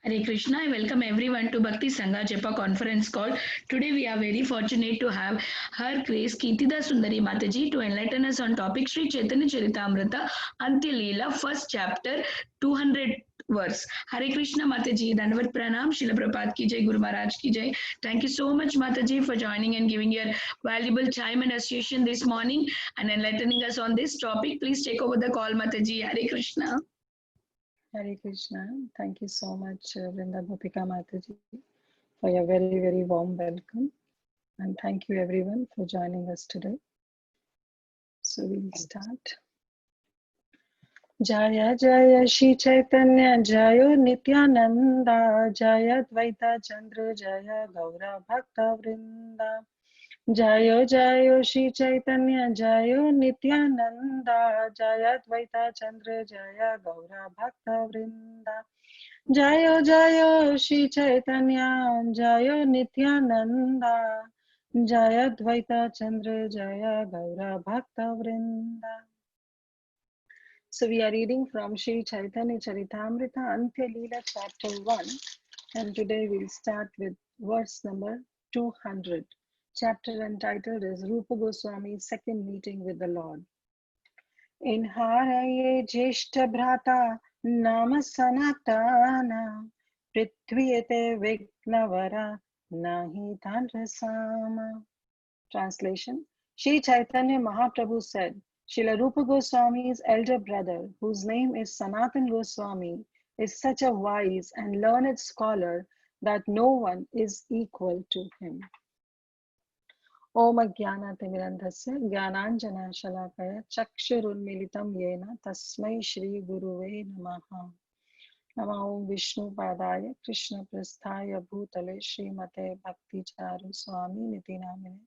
Hare Krishna, I welcome everyone to Bhakti Sangha Japa conference call. Today we are very fortunate to have Her Grace Kirtida Sundari mataji to enlighten us on topic Sri Caitnaya Caritamrta Antya Lila, first chapter, 200 verse. Hare Krishna Mataji, Dandavat Pranam, Srila Prabhupada ki jai, Guru Maharaj ki jai. Thank you so much Mataji for joining and giving your valuable time and association this morning and enlightening us on this topic. Please take over the call Mataji. Hare Krishna. Hare Krishna. Thank you so much, Vrinda Bhupika Mataji, for your very, very warm welcome. And thank you everyone for joining us today. So we'll start. Jaya Jaya Shri Chaitanya Jaya Nityananda Jaya Dvaita Chandra Jaya Gaura Bhakta Vrinda Jayo Jayo Shri Chaitanya Jayo Nityananda Jaya Dvaita Chandra Jaya Gaura Bhakta Vrinda Jayo Jayo Shri Chaitanya Jayo Nityananda Jaya Dvaita Chandra Jaya Gaura Bhakta Vrinda. So we are reading from Sri Caitnaya Caritamrta Antya Lila chapter 1, and today we'll start with verse number 200. Chapter entitled is Rupa Goswami's second meeting with the Lord. In Haraye Jeshta Bhrata Nama Sanatana Prithviyate Vignavara Nahi Tandrasama. Translation. Sri Chaitanya Mahaprabhu said, Srila Rupa Goswami's elder brother, whose name is Sanatan Goswami, is such a wise and learned scholar that no one is equal to him. Om Jnana Timirandhasya Jnananjana Shalakaya Chakshurunmilitam Yena Tasmai Shri Guruve Namaha. Nama Om Vishnu Padaya Krishna Prasthaya Bhutale Srimate Bhakti Charu Swami Niti Namine.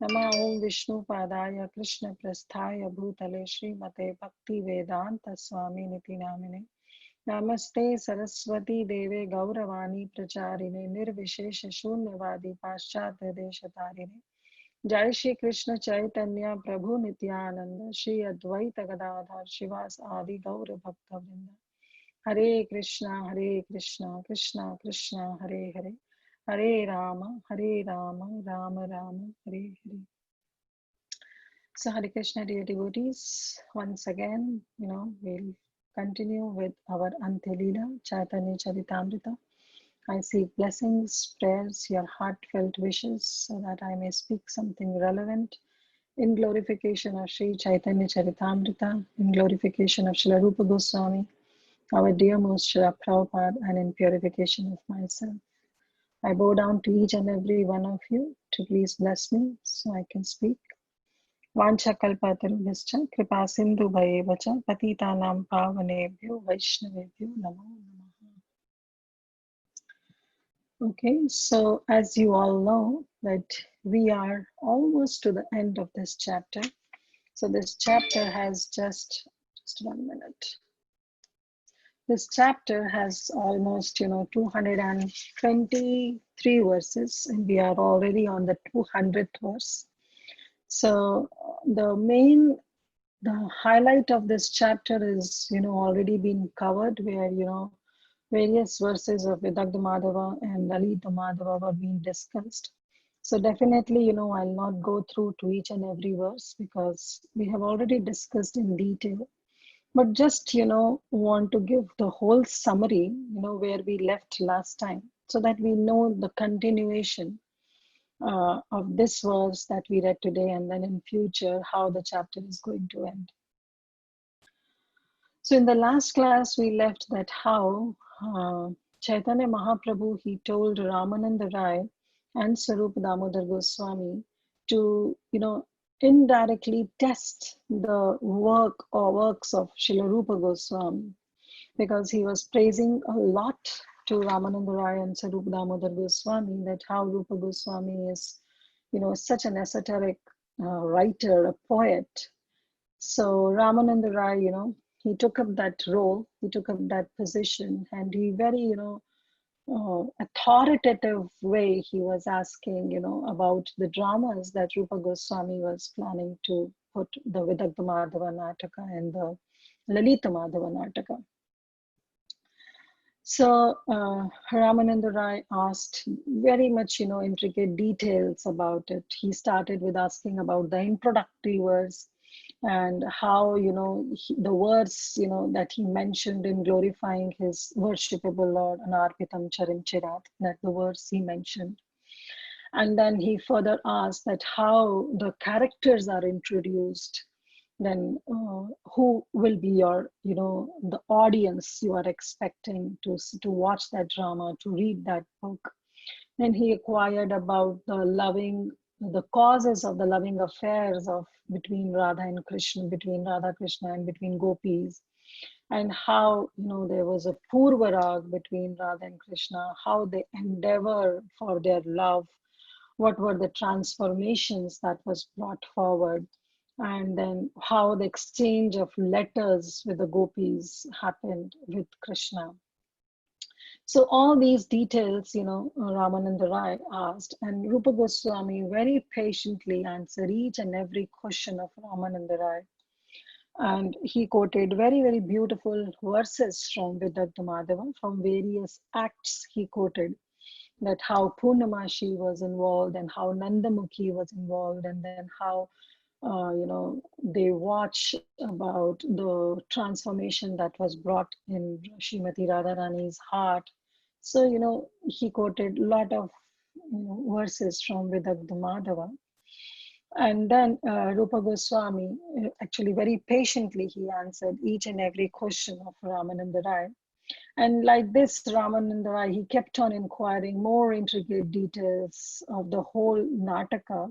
Nama Om Vishnu Padaya Krishna Prasthaya Bhutale Srimate Bhakti Vedanta Swami Niti Namine. Namaste Saraswati Deve Gauravani Pracharine Nirvishesha Shunyavadi Paschatya Deshatarine. Jai Shri Krishna Chaitanya Prabhu Nityananda Shri Advaita Gadadhar Shivas Adi Gaura Bhakta Vrinda. Hare Krishna Krishna Krishna Hare Hare Hare Rama Rama Rama Hare Hare. So Hare Krishna dear devotees, once again, we'll continue with our Antya Lila Caitnaya Caritamrta. I seek blessings, prayers, your heartfelt wishes, so that I may speak something relevant in glorification of Sri Caitnaya Caritamrta, in glorification of Srila Rupa Goswami, our dear most Srila Prabhupada, and in purification of myself. I bow down to each and every one of you to please bless me so I can speak. Vancha kalpatarubhascha kripa sindhu bhayevacha patitanam pavanebhyo vaishnavebhyo namo namaha. Okay, so as you all know that we are almost to the end of this chapter. So this chapter has just 1 minute. This chapter has almost 223 verses, and we are already on the 200th verse. So the highlight of this chapter is already been covered, where various verses of Vidagdha Madhava and Lalita Madhava were being discussed. So definitely I'll not go through to each and every verse because we have already discussed in detail. But just, want to give the whole summary, where we left last time, so that we know the continuation of this verse that we read today, and then in future, how the chapter is going to end. So in the last class, we left that how Chaitanya Mahaprabhu, he told Ramananda Rai and Sarupa Damodar Goswami to, indirectly test the works of Srila Rupa Goswami, because he was praising a lot to Ramananda Rai and Sarupa Damodar Goswami that how Rupa Goswami is, such an esoteric writer, a poet. So Ramananda Rai, he took up that role, he took up that position, and he very, authoritative way he was asking, about the dramas that Rupa Goswami was planning to put, the Vidagdha Madhava Nataka and the Lalita Madhava Nataka. So Ramananda Rai asked very much, intricate details about it. He started with asking about the introductory verse and how, the verse, that he mentioned in glorifying his worshipable Lord, Anarpitam Charim Chirat, that the verse he mentioned. And then he further asked that how the characters are introduced, then who will be your, the audience you are expecting to watch that drama, to read that book. Then he acquired about the causes of the loving affairs of between Radha and Krishna, between Radha Krishna and between gopis, and how, there was a purvarag between Radha and Krishna, how they endeavor for their love, what were the transformations that was brought forward, and then how the exchange of letters with the gopis happened with Krishna. So all these details, Ramananda Rai asked, and Rupa Goswami very patiently answered each and every question of Ramananda Rai. And he quoted very, very beautiful verses from Vidagdha Madhava, from various acts he quoted, that how Purnamashi was involved and how Nandamukhi was involved, and then how they watch about the transformation that was brought in Srimati Radharani's heart. So, he quoted a lot of verses from Vidagdha Madhava. And then Rupa Goswami, actually very patiently, he answered each and every question of Ramananda Rai. And like this, Ramananda Rai, he kept on inquiring more intricate details of the whole Nataka,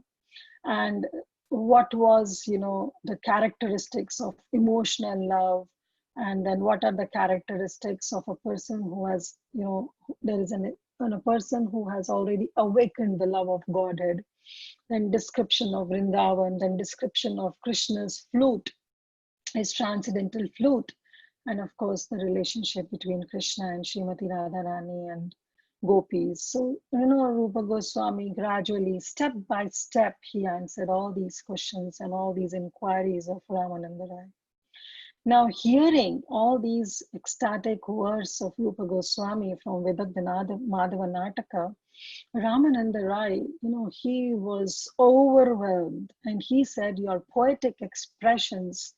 and what was, the characteristics of emotional love, and then what are the characteristics of a person who has, there is a person who has already awakened the love of Godhead, then description of Vrindavan, then description of Krishna's flute, his transcendental flute, and of course the relationship between Krishna and Srimati Radharani and gopis. So, Rupa Goswami gradually, step by step, he answered all these questions and all these inquiries of Ramananda Rai. Now, hearing all these ecstatic verses of Rupa Goswami from Vidagdha Madhava Nataka, Ramananda Rai, he was overwhelmed, and he said, your poetic expressions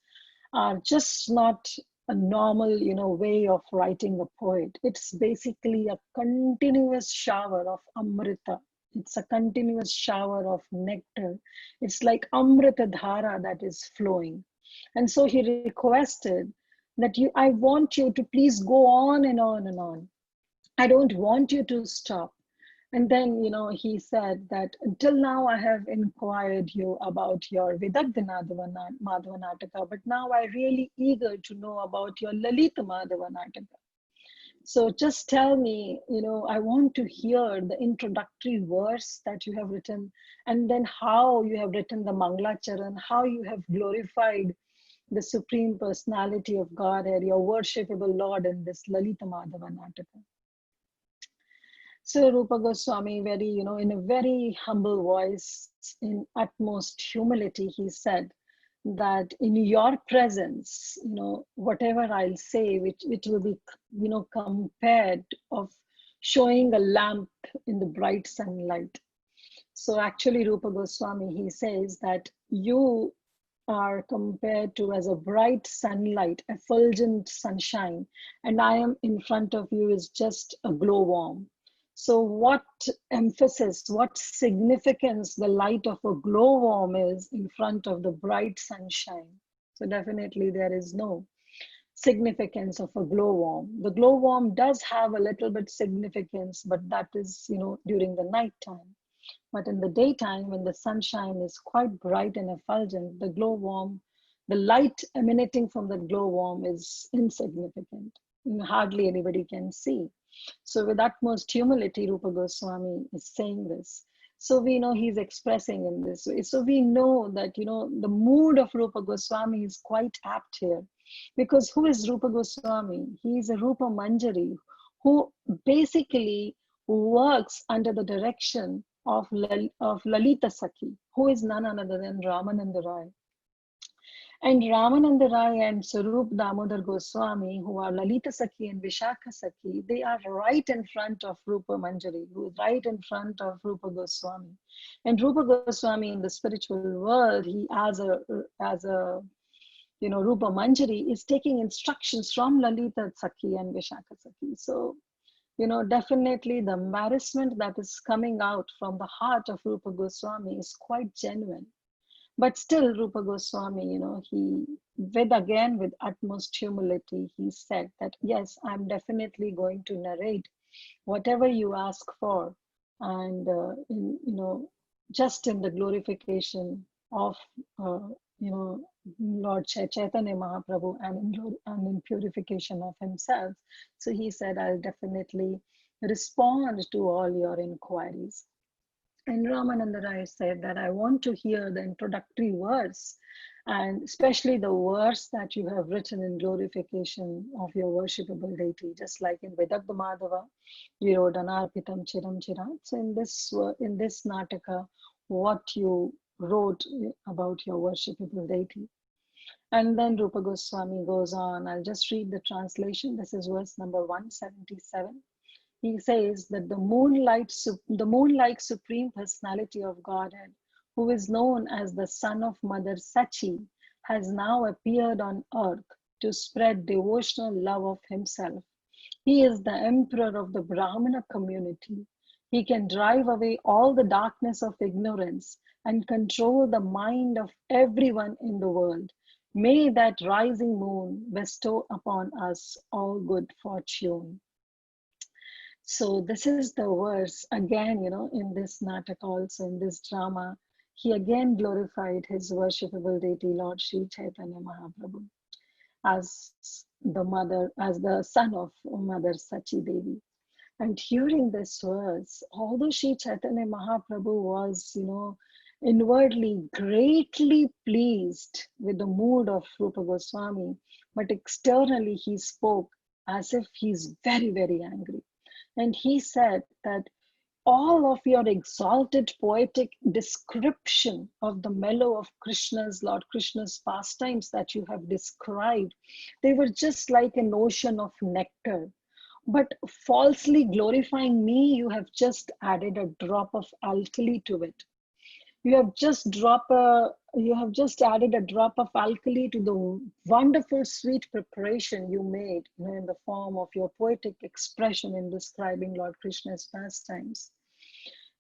are just not a normal, way of writing a poet. It's basically a continuous shower of amrita. It's a continuous shower of nectar. It's like amrita dhara that is flowing. And so he requested that I want you to please go on and on and on. I don't want you to stop. And then, he said that until now I have inquired you about your Vidagdha Madhava Nataka, but now I really eager to know about your Lalita Madhava Nataka. So just tell me, I want to hear the introductory verse that you have written, and then how you have written the Manglacharan, how you have glorified the Supreme Personality of Godhead, your worshipable Lord in this Lalita Madhava Nataka. So Rupa Goswami, very, in a very humble voice, in utmost humility, he said that in your presence, whatever I'll say, which will be, compared of showing a lamp in the bright sunlight. So actually, Rupa Goswami, he says that you are compared to as a bright sunlight, effulgent sunshine, and I am in front of you is just a glowworm. So what emphasis, what significance the light of a glowworm is in front of the bright sunshine? So definitely there is no significance of a glowworm. The glowworm does have a little bit significance, but that is, during the night time. But in the daytime, when the sunshine is quite bright and effulgent, the glowworm, the light emanating from the glowworm is insignificant. Hardly anybody can see. So with utmost humility, Rupa Goswami is saying this. So we know he's expressing in this way. So we know that, the mood of Rupa Goswami is quite apt here. Because who is Rupa Goswami? He is a Rupa Manjari who basically works under the direction of Lalita Sakhi, who is none other than Ramananda Rai. And Ramananda Rai and Sarup Damodar Goswami, who are Lalita Sakhi and Vishakha Sakhi, they are right in front of Rupa Manjari, who is right in front of Rupa Goswami. And Rupa Goswami in the spiritual world, he as a Rupa Manjari is taking instructions from Lalita Sakhi and Vishakha Sakhi. So, definitely the embarrassment that is coming out from the heart of Rupa Goswami is quite genuine. But still, Rupa Goswami, he, with utmost humility, he said that, yes, I'm definitely going to narrate whatever you ask for. And, just in the glorification of, Lord Chaitanya Mahaprabhu and in purification of himself. So he said, I'll definitely respond to all your inquiries. And Ramananda Rai said that I want to hear the introductory verse, and especially the verse that you have written in glorification of your worshipable deity, just like in Vidagdha Madhava, you wrote Anarpitam Chiram Chirat. So in this Nataka, what you wrote about your worshipable deity. And then Rupa Goswami goes on. I'll just read the translation. This is verse number 177. He says that the moon-like supreme personality of Godhead, who is known as the son of Mother Sachi, has now appeared on earth to spread devotional love of himself. He is the emperor of the Brahmana community. He can drive away all the darkness of ignorance and control the mind of everyone in the world. May that rising moon bestow upon us all good fortune. So this is the verse again, in this natak also, in this drama, he again glorified his worshipable deity, Lord Sri Chaitanya Mahaprabhu, as as the son of Mother Sachi Devi. And hearing this verse, although Sri Chaitanya Mahaprabhu was, inwardly greatly pleased with the mood of Rupa Goswami, but externally he spoke as if he's very, very angry. And he said that all of your exalted poetic description of the mellow of Lord Krishna's pastimes that you have described, they were just like an ocean of nectar. But falsely glorifying me, you have just added a drop of alkali to it. You have just added a drop of alkali to the wonderful sweet preparation you made, in the form of your poetic expression in describing Lord Krishna's pastimes.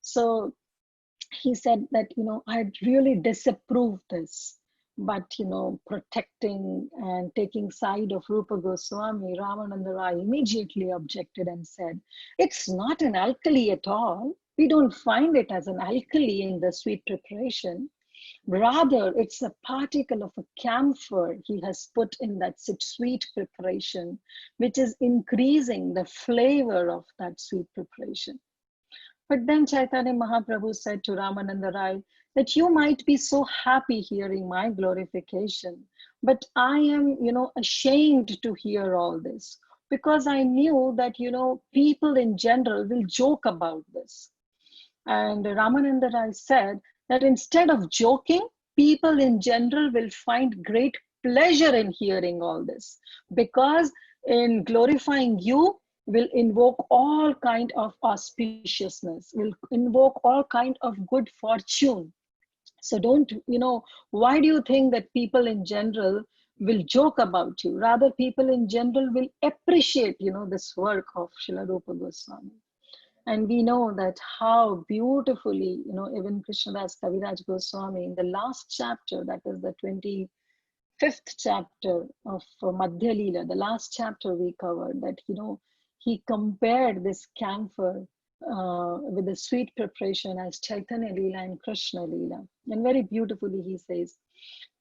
So he said that, I really disapprove this. But, protecting and taking side of Rupa Goswami, Ramananda Rai immediately objected and said, it's not an alkali at all. We don't find it as an alkali in the sweet preparation. Rather, it's a particle of a camphor he has put in that sweet preparation, which is increasing the flavor of that sweet preparation. But then Chaitanya Mahaprabhu said to Ramananda Rai that you might be so happy hearing my glorification, but I am, ashamed to hear all this, because I knew that, people in general will joke about this. And Ramananda Rai said that instead of joking, people in general will find great pleasure in hearing all this, because in glorifying you will invoke all kind of auspiciousness, will invoke all kind of good fortune. So don't, why do you think that people in general will joke about you? Rather, people in general will appreciate, this work of Srila Rupa Goswami. And we know that how beautifully, even Krishnadas Kaviraj Goswami in the last chapter, that is the 25th chapter of Madhya Lila, the last chapter we covered, that, he compared this camphor with the sweet preparation as Chaitanya Lila and Krishna Lila. And very beautifully he says,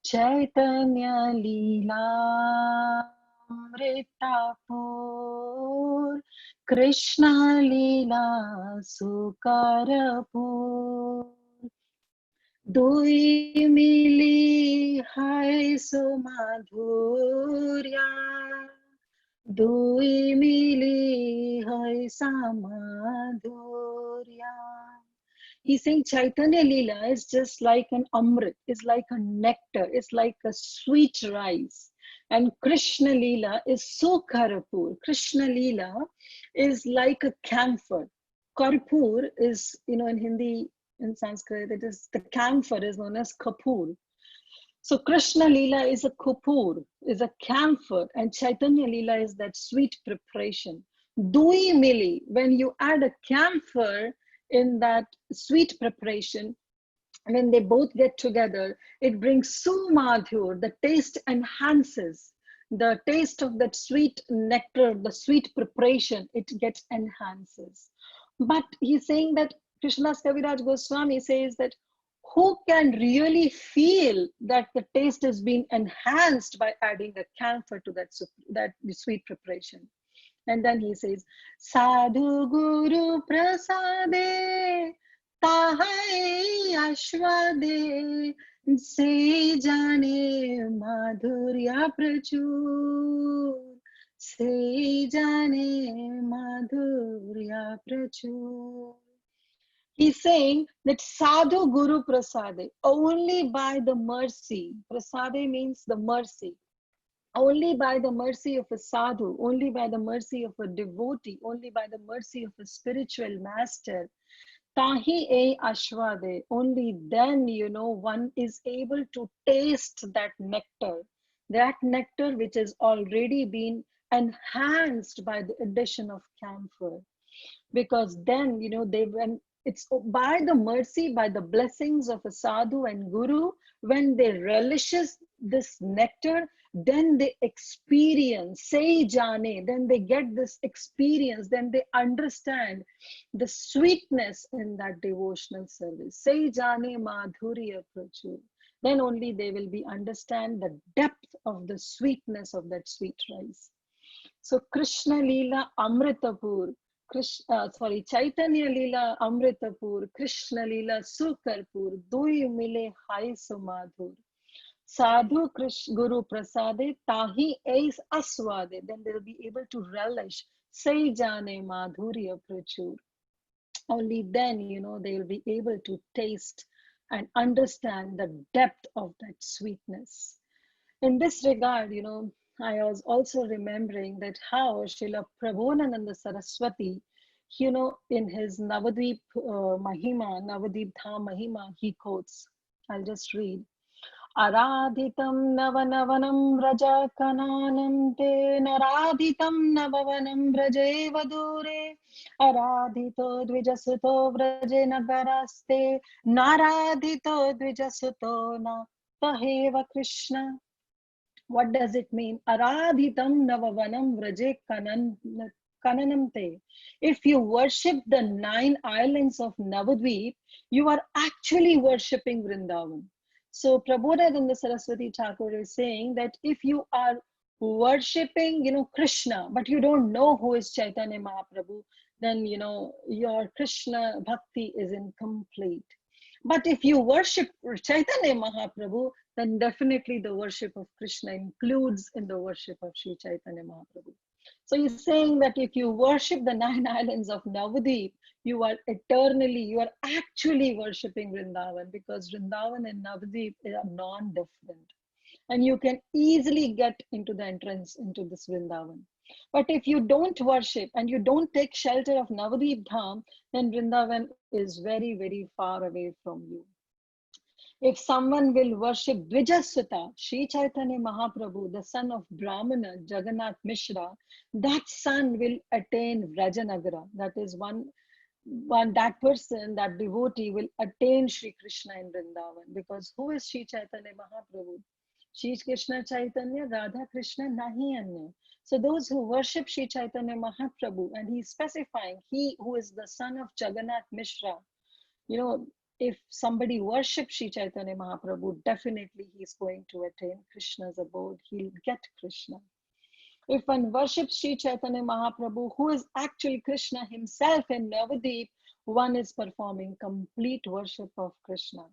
Chaitanya Lila Amritapur, Krishna Lila Sukarapur, Dui mili hai sumadhurya, Dui mili hai samadhurya, He's saying Chaitanya Lila is just like an amrit, is like a nectar, is like a sweet rice. And Krishna Lila is so karapur. Krishna Lila is like a camphor. Karpur is, in Hindi, in Sanskrit, it is the camphor is known as kapur. So Krishna Lila is a kapur, is a camphor, and Chaitanya Lila is that sweet preparation. Dui mili, when you add a camphor in that sweet preparation, when they both get together, it brings so madhur, the taste enhances. The taste of that sweet nectar, the sweet preparation, it gets enhances. But he's saying that Krishnadas Kaviraj Goswami says that who can really feel that the taste has been enhanced by adding a camphor to that sweet preparation? And then he says, Sadhu Guru Prasade Tahai Ashwade Se Jane Madhurya Prachur Se Jane Madhurya Prachur. He's saying that Sadhu Guru Prasade, only by the mercy, Prasade means the mercy, only by the mercy of a sadhu, only by the mercy of a devotee, only by the mercy of a spiritual master, tahi e ashwade, only then, one is able to taste that nectar which has already been enhanced by the addition of camphor. Because then, when it's by the mercy, by the blessings of a sadhu and guru, when they relishes this nectar, then they experience, say jane, then they get this experience, then they understand the sweetness in that devotional service. Say jane madhurya prachur. Then only they will be understand the depth of the sweetness of that sweet rice. So Krishna Lila Amritapur, Chaitanya Lila Amritapur, Krishna Lila Sukarpur, Dui Mile Hai Sumadhur. Sadhu Guru Prasade Tahi Eis Aswade. Then they'll be able to relish Say Jane Madhurya Prachur. Only then, they'll be able to taste and understand the depth of that sweetness. In this regard, I was also remembering that how Srila Prabodhananda Saraswati, in his Navadvip Mahima, Navadvip Dham Mahima, he quotes, I'll just read. Aradhitam navanavanam raja kananam te naradhitam navavanam vrajeva dure aradhito dvijasuto vraje nagaraste naradhito dvijasuto na taheva Krishna. What does it mean? Aradhitam navavanam vraje kananamte. If you worship the 9 islands of Navadvip, you are actually worshipping Vrindavan. So Prabodhananda Saraswati Thakur is saying that if you are worshipping, Krishna, but you don't know who is Chaitanya Mahaprabhu, then, your Krishna bhakti is incomplete. But if you worship Chaitanya Mahaprabhu, then definitely the worship of Krishna includes in the worship of Sri Chaitanya Mahaprabhu. So he's saying that if you worship the 9 islands of Navadvip, you are actually worshipping Vrindavan, because Vrindavan and Navadvip are non-different. And you can easily get into the entrance into this Vrindavan. But if you don't worship and you don't take shelter of Navadvip Dham, then Vrindavan is very, very far away from you. If someone will worship Dvijasuta, Sri Chaitanya Mahaprabhu, the son of Brahmana, Jagannath Mishra, that son will attain Vrajanagara. That is that person, that devotee will attain Sri Krishna in Vrindavan. Because who is Sri Chaitanya Mahaprabhu? Sri Krishna Chaitanya, Radha Krishna, Nahi Anya. So those who worship Sri Chaitanya Mahaprabhu, and he's specifying, he who is the son of Jagannath Mishra, if somebody worships Sri Chaitanya Mahaprabhu, definitely he's going to attain Krishna's abode. He'll get Krishna. If one worships Sri Chaitanya Mahaprabhu, who is actually Krishna himself in Navadvip, one is performing complete worship of Krishna.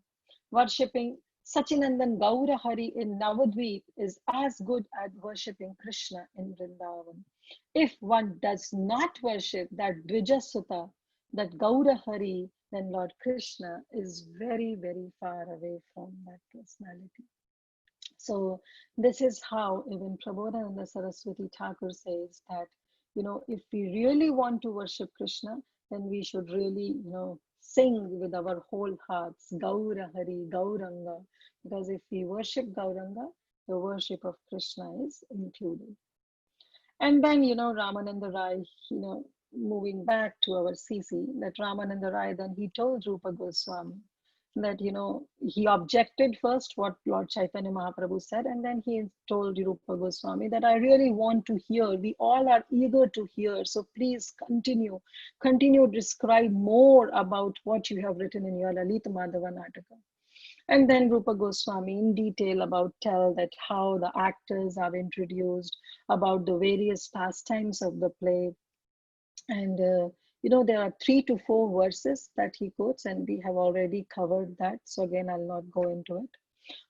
Worshipping Sachinandan Gaura Hari in Navadvip is as good as worshipping Krishna in Vrindavan. If one does not worship that Dvijasuta, that Gaura Hari, then Lord Krishna is very, very far away from that personality. So this is how even Prabodhananda Saraswati Thakur says that, if we really want to worship Krishna, then we should really, sing with our whole hearts, Gaura Hari, Gauranga, because if we worship Gauranga, the worship of Krishna is included. And then, Ramananda Rai, moving back to our CC, that Ramananda Rai, then he told Rupa Goswami that, he objected first what Lord Chaitanya Mahaprabhu said, and then he told Rupa Goswami that I really want to hear. We all are eager to hear. So please continue to describe more about what you have written in your Lalita Madhava Nataka. And then Rupa Goswami in detail tell that how the actors are introduced, about the various pastimes of the play. And, there are 3 to 4 verses that he quotes, and we have already covered that. So again, I'll not go into it.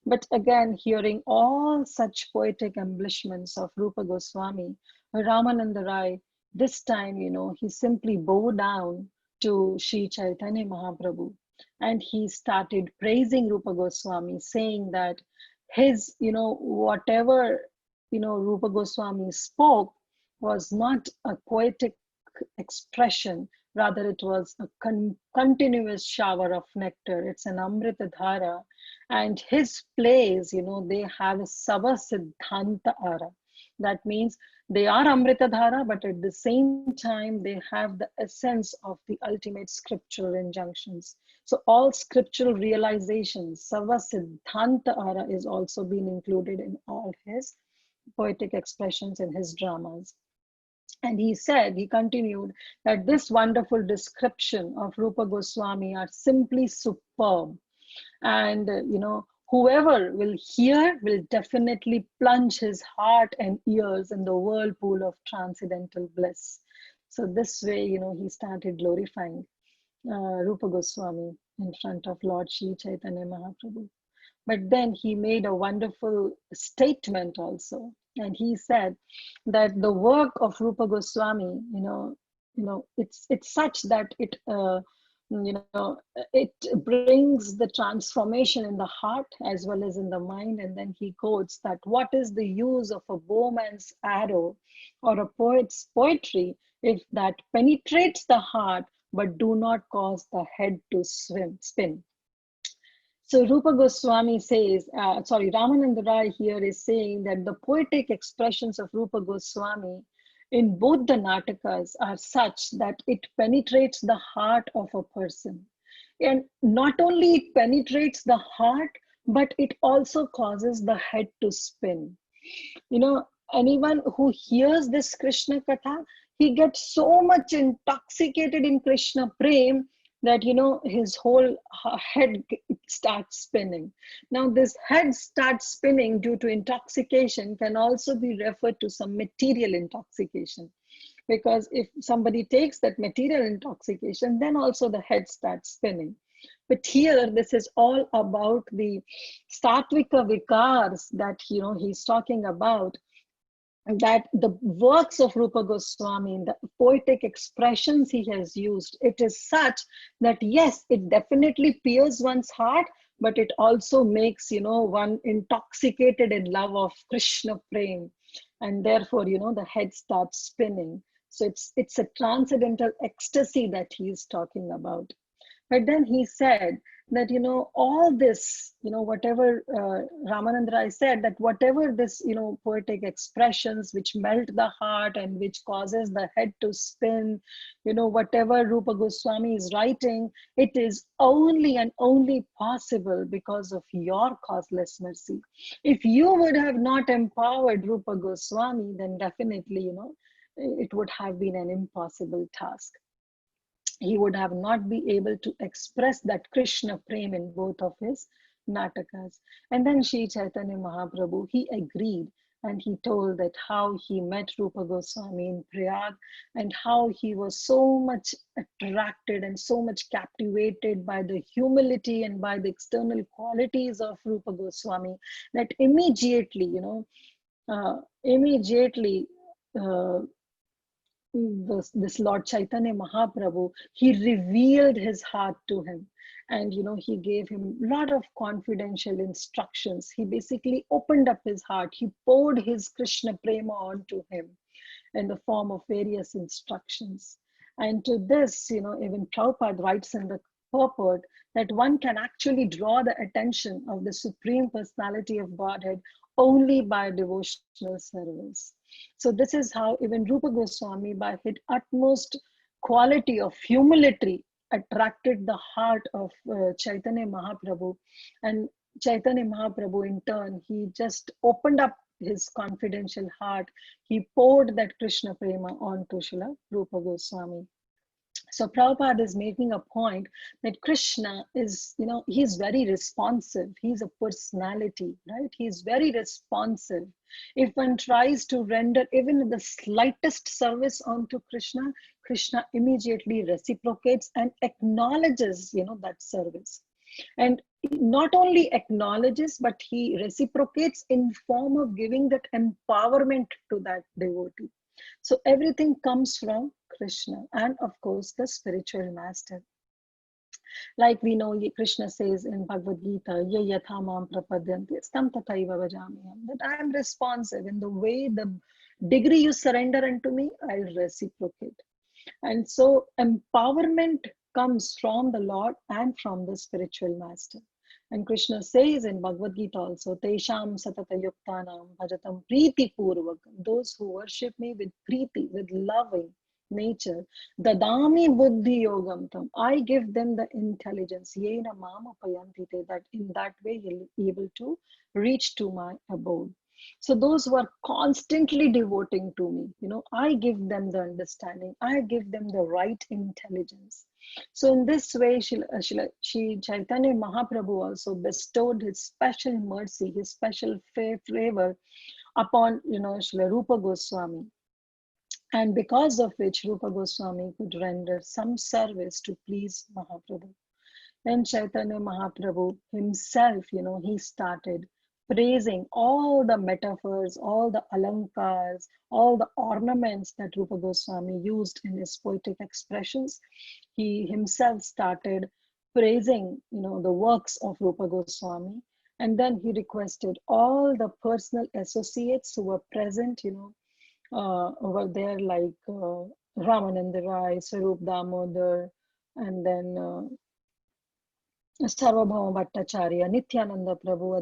But again, hearing all such poetic embellishments of Rupa Goswami, Ramananda Rai, this time, he simply bowed down to Sri Chaitanya Mahaprabhu, and he started praising Rupa Goswami, saying that his, whatever, Rupa Goswami spoke was not a poetic expression, rather it was a continuous shower of nectar. It's an Amrita Dhara, and his plays, they have a Sava Siddhanta Ara. That means they are Amrita Dhara, but at the same time, they have the essence of the ultimate scriptural injunctions. So all scriptural realizations, Sava Siddhanta Ara is also being included in all his poetic expressions in his dramas. And he continued that this wonderful description of Rupa Goswami are simply superb. And, whoever will hear will definitely plunge his heart and ears in the whirlpool of transcendental bliss. So this way, he started glorifying Rupa Goswami in front of Lord Sri Chaitanya Mahaprabhu. But then he made a wonderful statement also, and he said that the work of Rupa Goswami, it's such that it brings the transformation in the heart as well as in the mind. And then he quotes that what is the use of a bowman's arrow or a poet's poetry if that penetrates the heart but do not cause the head to spin. So Rupa Goswami says, Ramananda Rai here is saying that the poetic expressions of Rupa Goswami in both the Natakas are such that it penetrates the heart of a person. And not only it penetrates the heart, but it also causes the head to spin. Anyone who hears this Krishna Katha, he gets so much intoxicated in Krishna Prem that his whole head starts spinning. Now this head starts spinning due to intoxication can also be referred to some material intoxication, because if somebody takes that material intoxication, then also the head starts spinning. But here this is all about the sattvika vikars that he's talking about, that the works of Rupa Goswami, the poetic expressions he has used, it is such that yes, it definitely pierces one's heart, but it also makes one intoxicated in love of Krishna Prem, and therefore the head starts spinning. So it's a transcendental ecstasy that he is talking about. But then he said that, all this, whatever Ramananda Rai said, that whatever this, poetic expressions which melt the heart and which causes the head to spin, whatever Rupa Goswami is writing, it is only and only possible because of your causeless mercy. If you would have not empowered Rupa Goswami, then definitely, it would have been an impossible task. He would have not been able to express that Krishna Prem in both of his Natakas. And then Sri Chaitanya Mahaprabhu, he agreed, and he told that how he met Rupa Goswami in Prayag and how he was so much attracted and so much captivated by the humility and by the external qualities of Rupa Goswami that immediately, uh, this Lord Chaitanya Mahaprabhu, he revealed his heart to him. And he gave him a lot of confidential instructions. He basically opened up his heart. He poured his Krishna prema onto him in the form of various instructions. And to this, even Prabhupada writes in the purport that one can actually draw the attention of the Supreme Personality of Godhead only by devotional service. So this is how even Rupa Goswami, by his utmost quality of humility, attracted the heart of Chaitanya Mahaprabhu. And Chaitanya Mahaprabhu, in turn, he just opened up his confidential heart. He poured that Krishna prema onto Srila Rupa Goswami. So Prabhupada is making a point that Krishna is, he's very responsive. He's a personality, right? He's very responsive. If one tries to render even the slightest service onto Krishna, Krishna immediately reciprocates and acknowledges, that service. And not only acknowledges, but he reciprocates in form of giving that empowerment to that devotee. So everything comes from Krishna and of course the spiritual master. Like we know Krishna says in Bhagavad Gita, Ye yatha mam prapadyanti tam tathaiva bhajamiham, that I am responsive in the way, the degree you surrender unto me, I'll reciprocate. And so empowerment comes from the Lord and from the spiritual master. And Krishna says in Bhagavad Gita also, Tesham satata yuktanam bhajatam priti purvakam, those who worship me with priti, with loving nature, dadami buddhi yogam tam, I give them the intelligence, yena mama payantite, that in that way you'll be able to reach to my abode. So those who are constantly devoting to me, I give them the understanding, I give them the right intelligence. So in this way, Shri Chaitanya Mahaprabhu also bestowed his special mercy, his special favor upon, Shri Rupa Goswami. And because of which Rupa Goswami could render some service to please Mahaprabhu. Then Chaitanya Mahaprabhu himself, he started praising all the metaphors, all the alankars, all the ornaments that Rupa Goswami used in his poetic expressions. He himself started praising, the works of Rupa Goswami. And then he requested all the personal associates who were present, over there, like Ramananda Rai, Sarup Damodar, and then Sarvabhauma Bhattacharya, Nityananda Prabhu,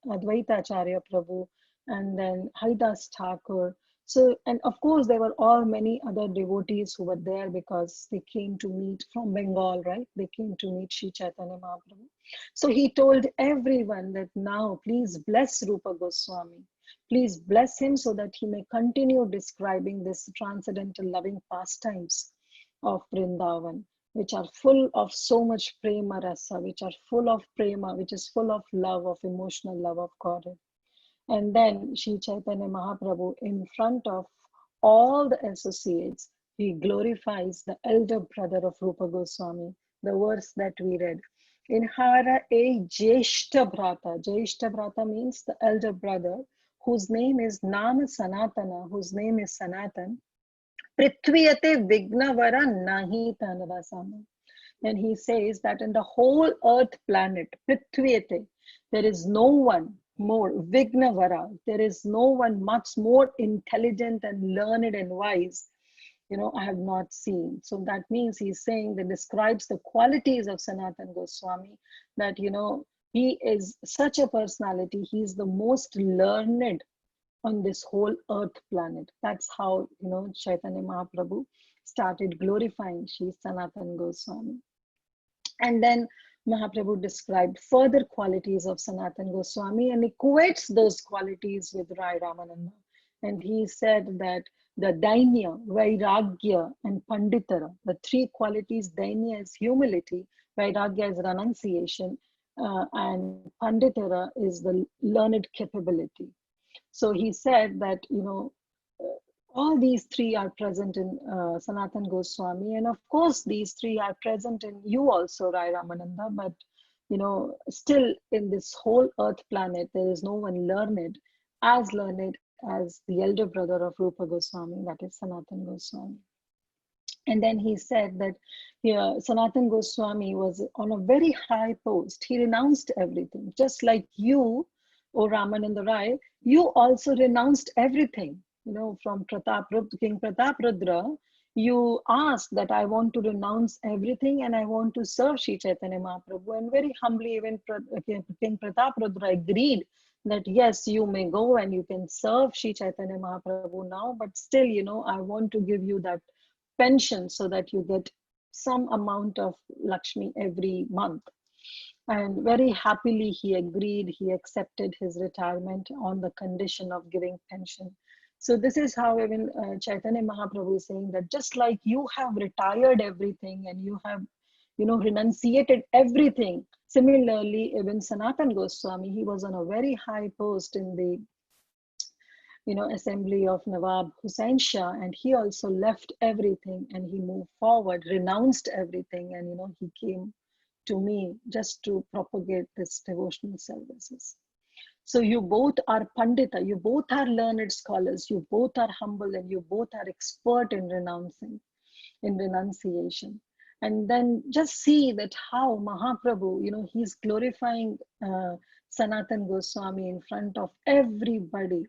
Advaitacharya Prabhu, and then Haridas Thakur. So, and of course, there were all many other devotees who were there because they came to meet from Bengal, right? They came to meet Sri Chaitanya Mahaprabhu. So he told everyone that now, please bless Rupa Goswami. Please bless him so that he may continue describing this transcendental loving pastimes of Vrindavan, which are full of so much prema rasa, which are full of prema, which is full of love, of emotional love of God. And then Sri Chaitanya Mahaprabhu, in front of all the associates, he glorifies the elder brother of Rupa Goswami, the verse that we read. In Hara e Jeshta Bhrata. Jeshta Bhrata means the elder brother, whose name is Nama Sanatana, whose name is Sanatan. Prithviyate Vignavara Nahi Tanavasama. And he says that in the whole earth planet, Prithviyate, there is no one more, Vignavara, there is no one much more intelligent and learned and wise, I have not seen. So that means he's saying, that describes the qualities of Sanatan Goswami, that, he is such a personality, he's the most learned on this whole earth planet. That's how, Chaitanya Mahaprabhu started glorifying Sri Sanatan Goswami. And then Mahaprabhu described further qualities of Sanatan Goswami and equates those qualities with Rai Ramananda. And he said that the Dainya, Vairagya, and Panditara, the three qualities, Dainya is humility, Vairagya is renunciation, and Panditara is the learned capability. So he said that, all these three are present in Sanatan Goswami. And of course, these three are present in you also, Rai Ramananda. But, still in this whole earth planet, there is no one learned as the elder brother of Rupa Goswami, that is Sanatan Goswami. And then he said that Sanatan Goswami was on a very high post. He renounced everything. Just like you, O Ramananda Rai, you also renounced everything. From King Prataprudra, you asked that I want to renounce everything and I want to serve Sri Chaitanya Mahaprabhu. And very humbly, even King Prataprudra agreed that yes, you may go and you can serve Sri Chaitanya Mahaprabhu now, but still, I want to give you that pension so that you get some amount of Lakshmi every month. And very happily he agreed, he accepted his retirement on the condition of giving pension. So this is how even Chaitanya Mahaprabhu is saying that just like you have retired everything and you have, renunciated everything, similarly, even Sanatan Goswami, he was on a very high post in the assembly of Nawab Hussain Shah, and he also left everything and he moved forward, renounced everything, and he came to me just to propagate this devotional services. So you both are Pandita, you both are learned scholars, you both are humble, and you both are expert in renunciation. And then just see that how Mahaprabhu, he's glorifying Sanatan Goswami in front of everybody.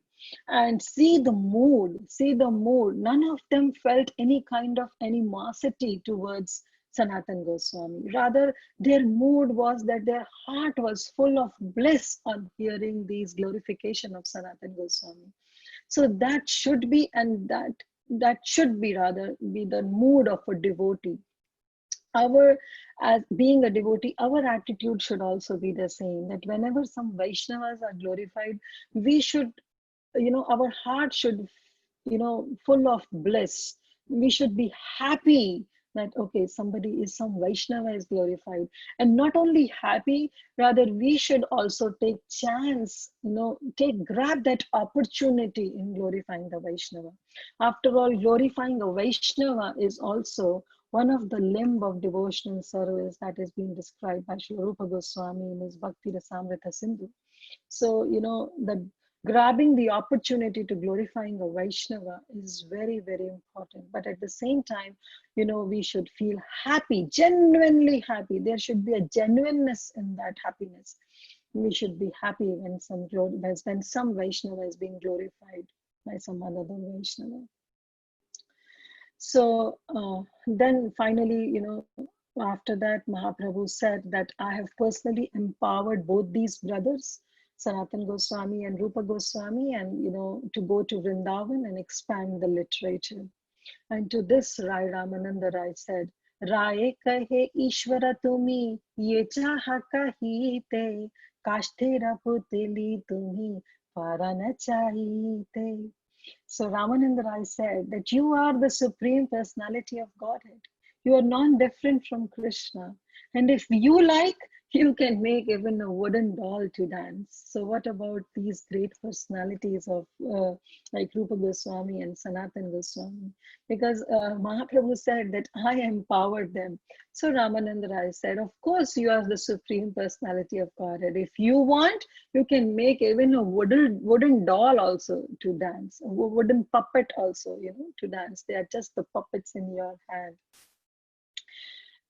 And see the mood. None of them felt any kind of animosity towards Sanatan Goswami. Rather, their mood was that their heart was full of bliss on hearing these glorification of Sanatan Goswami. So that should be, and that should be rather be the mood of a devotee. As being a devotee, our attitude should also be the same, that whenever some Vaishnavas are glorified, we should, our heart should, full of bliss. We should be happy that, okay, some Vaishnava is glorified. And not only happy, rather we should also take chance, grab that opportunity in glorifying the Vaishnava. After all, glorifying a Vaishnava is also one of the limb of devotional service that is being described by Sri Rupa Goswami in his Bhakti Rasamrita Sindhu. So, the grabbing the opportunity to glorifying a Vaishnava is very, very important. But at the same time, we should feel happy, genuinely happy. There should be a genuineness in that happiness. We should be happy when some Vaishnava is being glorified by some other Vaishnava. So then finally, after that, Mahaprabhu said that I have personally empowered both these brothers, Sanatan Goswami and Rupa Goswami, and to go to Vrindavan and expand the literature. And to this, Rai Ramananda Rai said, Raye kahe Ishvara tumi, ye chaha kahite, kashtera puteli tumi, parana chahite. So Ramananda Rai said that you are the Supreme Personality of Godhead. You are non-different from Krishna. And if you like, you can make even a wooden doll to dance. So what about these great personalities of like Rupa Goswami and Sanatan Goswami? Because Mahaprabhu said that I empowered them. So Ramananda Rai said, of course you are the Supreme Personality of Godhead. If you want, you can make even a wooden doll also to dance, a wooden puppet also, to dance. They are just the puppets in your hand.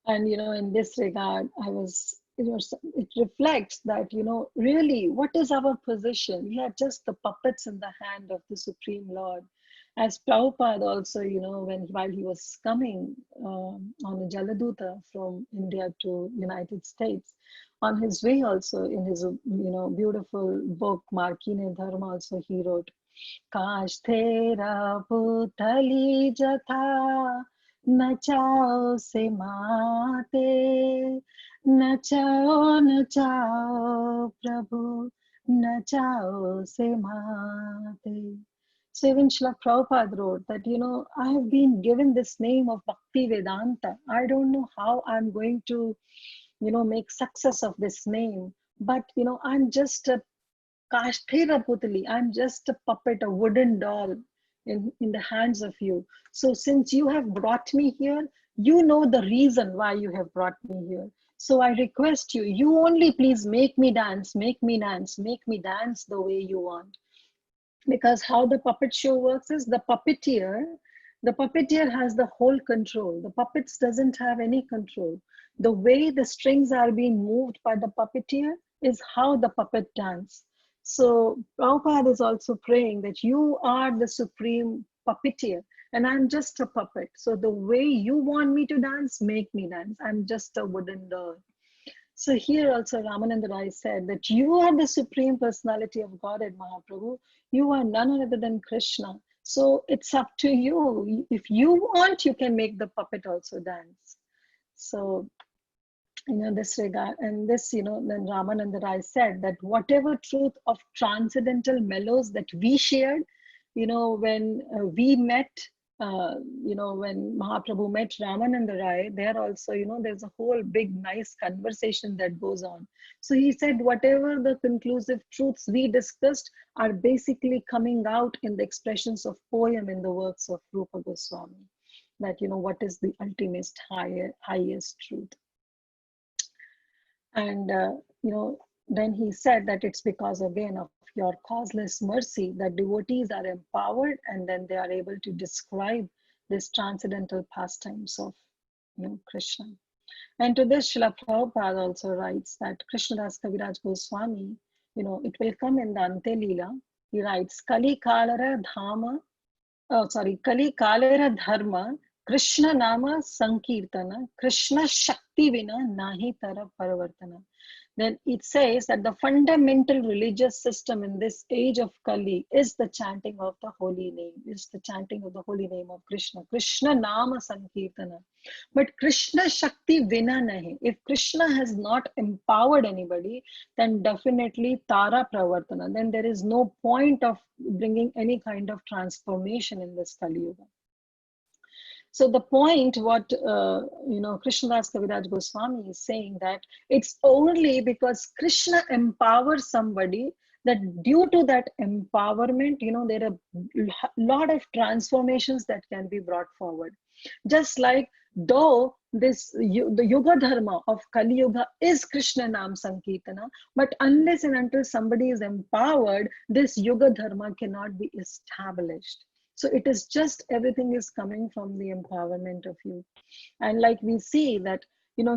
And in this regard, it reflects that really what is our position? We are just the puppets in the hand of the Supreme Lord. As Prabhupada also, while he was coming on a Jaladuta from India to United States, on his way also in his beautiful book Markine Dharma also he wrote, Kash thera putali jatha nachao se mate, nachao Prabhu, nachao se mate. So even Srila Prabhupada wrote that, I have been given this name of Bhakti Vedanta. I don't know how I'm going to, make success of this name. But, I'm just a Kashtera Putali. I'm just a puppet, a wooden doll in the hands of you. So since you have brought me here, you know the reason why you have brought me here. So I request you, you only please make me dance the way you want. Because how the puppet show works is the puppeteer has the whole control. The puppets doesn't have any control. The way the strings are being moved by the puppeteer is how the puppet dance. So Prabhupada is also praying that you are the supreme puppeteer and I'm just a puppet. So the way you want me to dance, make me dance. I'm just a wooden doll. So here also Ramananda Rai said that you are the supreme personality of Godhead, Mahaprabhu. You are none other than Krishna. So it's up to you. If you want, you can make the puppet also dance. So, this regard, and this, then Ramananda Rai said that whatever truth of transcendental mellows that we shared, when we met, when Mahaprabhu met Ramananda Rai, there also, there's a whole big, nice conversation that goes on. So he said, whatever the conclusive truths we discussed are basically coming out in the expressions of poem in the works of Rupa Goswami. That, what is the ultimate highest truth. And, then he said that it's because, again, of your causeless mercy that devotees are empowered and then they are able to describe this transcendental pastimes of, Krishna. And to this, Srila Prabhupada also writes that Krishnadas Kaviraj Goswami, it will come in the Antya Lila. He writes, Kali Kalara Dharma, Krishna Nama Sankirtana, Krishna Shakti Vina Nahi Tara Paravartana. Then it says that the fundamental religious system in this age of Kali is the chanting of the holy name, of Krishna. Krishna Nama Sankirtana. But Krishna Shakti Vina Nahi. If Krishna has not empowered anybody, then definitely Tara Pravartana. Then there is no point of bringing any kind of transformation in this Kali Yuga. So the point, what Krishnadas Kaviraj Goswami is saying, that it's only because Krishna empowers somebody that due to that empowerment, there are a lot of transformations that can be brought forward. Just like though the Yuga Dharma of Kali Yuga is Krishna Nam Sankirtana, but unless and until somebody is empowered, this Yuga Dharma cannot be established. So it is just everything is coming from the empowerment of you. And like we see that,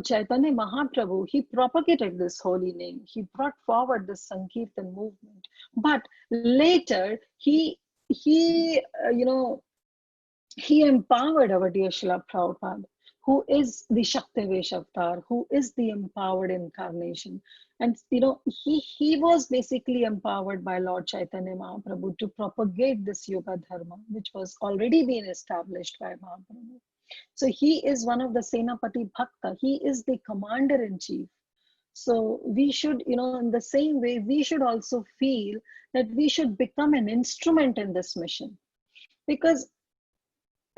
Chaitanya Mahaprabhu, he propagated this holy name. He brought forward this Sankirtan movement. But later, he empowered our dear Srila Prabhupada, who is the Shaktivesh avatar, who is the empowered incarnation. And he was basically empowered by Lord Chaitanya Mahaprabhu to propagate this Yoga Dharma, which was already being established by Mahaprabhu. So he is one of the Senapati Bhakta. He is the commander-in-chief. So we should, in the same way, we should also feel that we should become an instrument in this mission. Because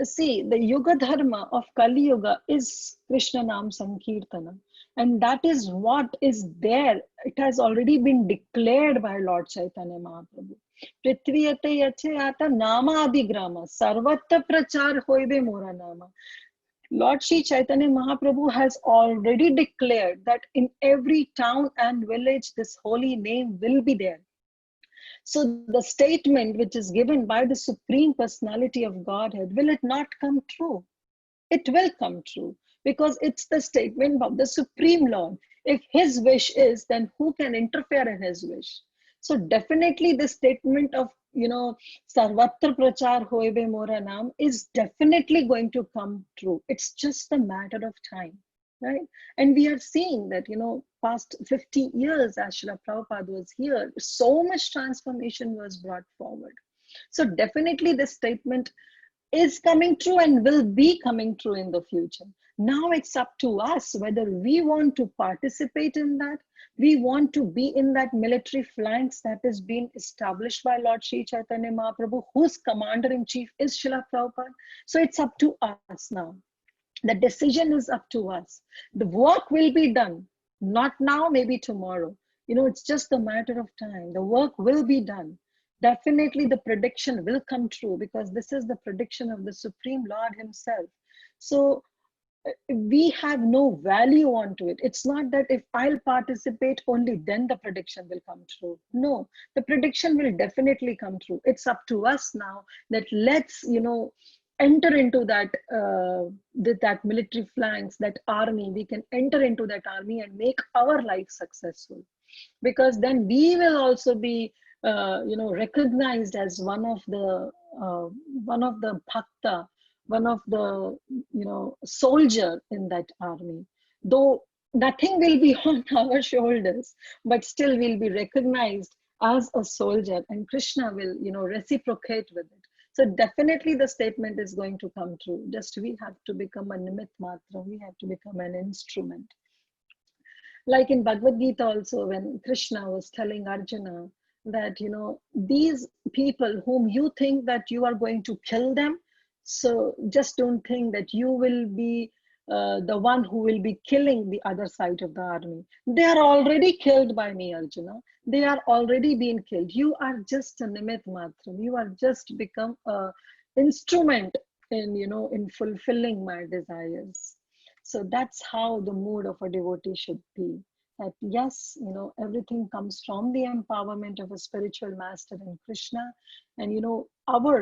see, the Yuga Dharma of Kali Yuga is Krishna Nam Sankirtana. And that is what is there. It has already been declared by Lord Chaitanya Mahaprabhu. Prithviyate yachayata nama adhigrama, sarvatra prachar hoibe mora nama. Lord Shri Chaitanya Mahaprabhu has already declared that in every town and village, this holy name will be there. So the statement which is given by the Supreme Personality of Godhead, will it not come true? It will come true because it's the statement of the Supreme Lord. If his wish is, then who can interfere in his wish? So definitely the statement of, Sarvatra Prachar Hoibe Mora Nam is definitely going to come true. It's just a matter of time. Right? And we are seeing that, past 50 years, as Srila Prabhupada was here, so much transformation was brought forward. So definitely this statement is coming true and will be coming true in the future. Now it's up to us whether we want to participate in that. We want to be in that military flanks that is being established by Lord Sri Chaitanya Mahaprabhu, whose commander-in-chief is Srila Prabhupada. So it's up to us now. The decision is up to us. The work will be done, not now, maybe tomorrow. It's just a matter of time. The work will be done. Definitely the prediction will come true because this is the prediction of the Supreme Lord himself. So we have no value onto it. It's not that if I'll participate only then the prediction will come true. No, the prediction will definitely come true. It's up to us now that let's, enter into that that military flanks, that army. We can enter into that army and make our life successful, because then we will also be recognized as one of the bhakta, one of the soldier in that army. Though nothing will be on our shoulders, but still we'll be recognized as a soldier, and Krishna will reciprocate with it. So definitely the statement is going to come true. Just we have to become a nimit matra, we have to become an instrument. Like in Bhagavad Gita also, when Krishna was telling Arjuna that, these people whom you think that you are going to kill them, so just don't think that you will be the one who will be killing the other side of the army. They are already killed by me, Arjuna. They are already being killed. You are just a nimit matram. You are just become a instrument in fulfilling my desires. So that's how the mood of a devotee should be. That yes, everything comes from the empowerment of a spiritual master in Krishna. And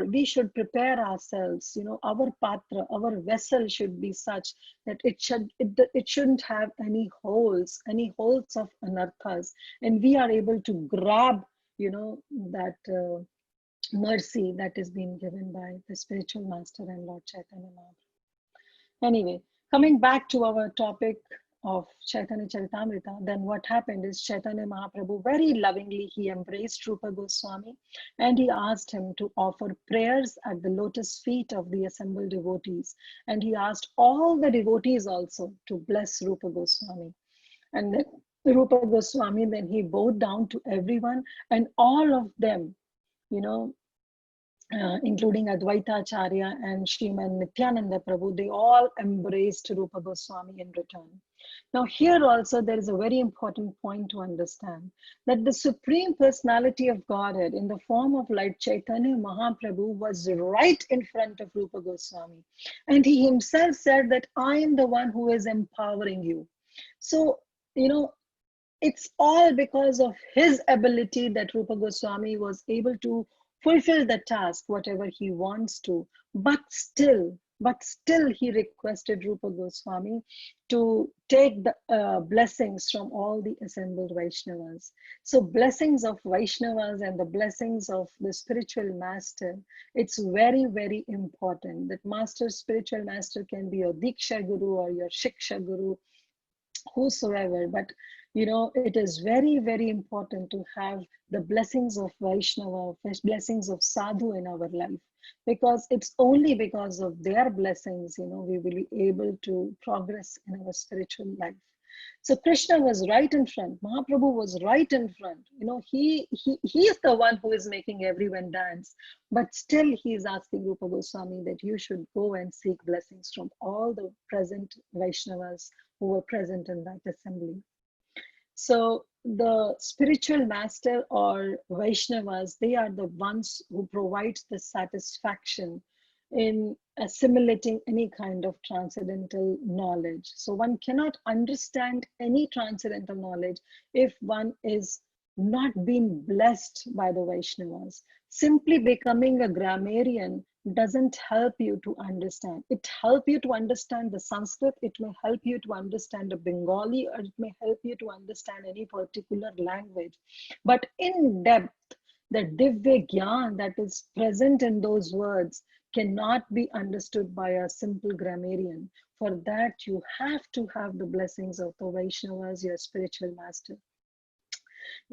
we should prepare ourselves, our patra, our vessel should be such that it shouldn't have any holes of anarthas. And we are able to grab, that mercy that is being given by the spiritual master and Lord Chaitanya Mahaprabhu. Anyway, coming back to our topic of Caitnaya Caritamrta, then what happened is Chaitanya Mahaprabhu very lovingly, he embraced Rupa Goswami and he asked him to offer prayers at the lotus feet of the assembled devotees. And he asked all the devotees also to bless Rupa Goswami. And then Rupa Goswami, then he bowed down to everyone, and all of them, including Advaita Acharya and Sriman Nityananda Prabhu, they all embraced Rupa Goswami in return. Now here also there is a very important point to understand, that the Supreme Personality of Godhead in the form of Lord Chaitanya Mahaprabhu was right in front of Rupa Goswami. And he himself said that I am the one who is empowering you. So, it's all because of his ability that Rupa Goswami was able to fulfill the task, whatever he wants to. But still he requested Rupa Goswami to take the blessings from all the assembled Vaishnavas. So blessings of Vaishnavas and the blessings of the spiritual master, it's very, very important that spiritual master can be your Diksha Guru or your Shiksha Guru, whosoever, but it is very, very important to have the blessings of Vaishnava, blessings of sadhu in our life, because it's only because of their blessings, we will be able to progress in our spiritual life. So Krishna was right in front, Mahaprabhu was right in front. He is the one who is making everyone dance, but still he is asking Rupa Goswami that you should go and seek blessings from all the present Vaishnavas who were present in that assembly. So the spiritual master or Vaishnavas, they are the ones who provide the satisfaction in assimilating any kind of transcendental knowledge. So one cannot understand any transcendental knowledge if one is not being blessed by the Vaishnavas. Simply becoming a grammarian doesn't help you to understand. It helps you to understand the Sanskrit, it may help you to understand the Bengali, or it may help you to understand any particular language. But in depth, the Divya Gyan that is present in those words cannot be understood by a simple grammarian. For that, you have to have the blessings of the Vaishnavas, your spiritual master.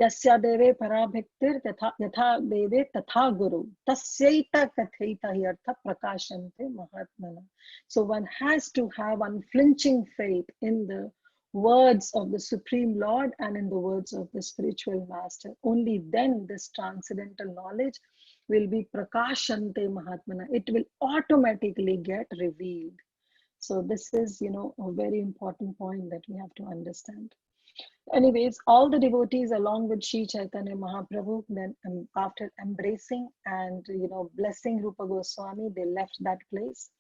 Yasya deve parabhaktir yatha deve tatha guru tasyaita kathaita yartha prakashante mahatmana. So one has to have unflinching faith in the words of the Supreme Lord and in the words of the spiritual master. Only then this transcendental knowledge will be prakashante mahatmana. It will automatically get revealed. So this is, a very important point that we have to understand. Anyways, all the devotees along with Sri Chaitanya Mahaprabhu, then after embracing and blessing Rupa Goswami, they left that place.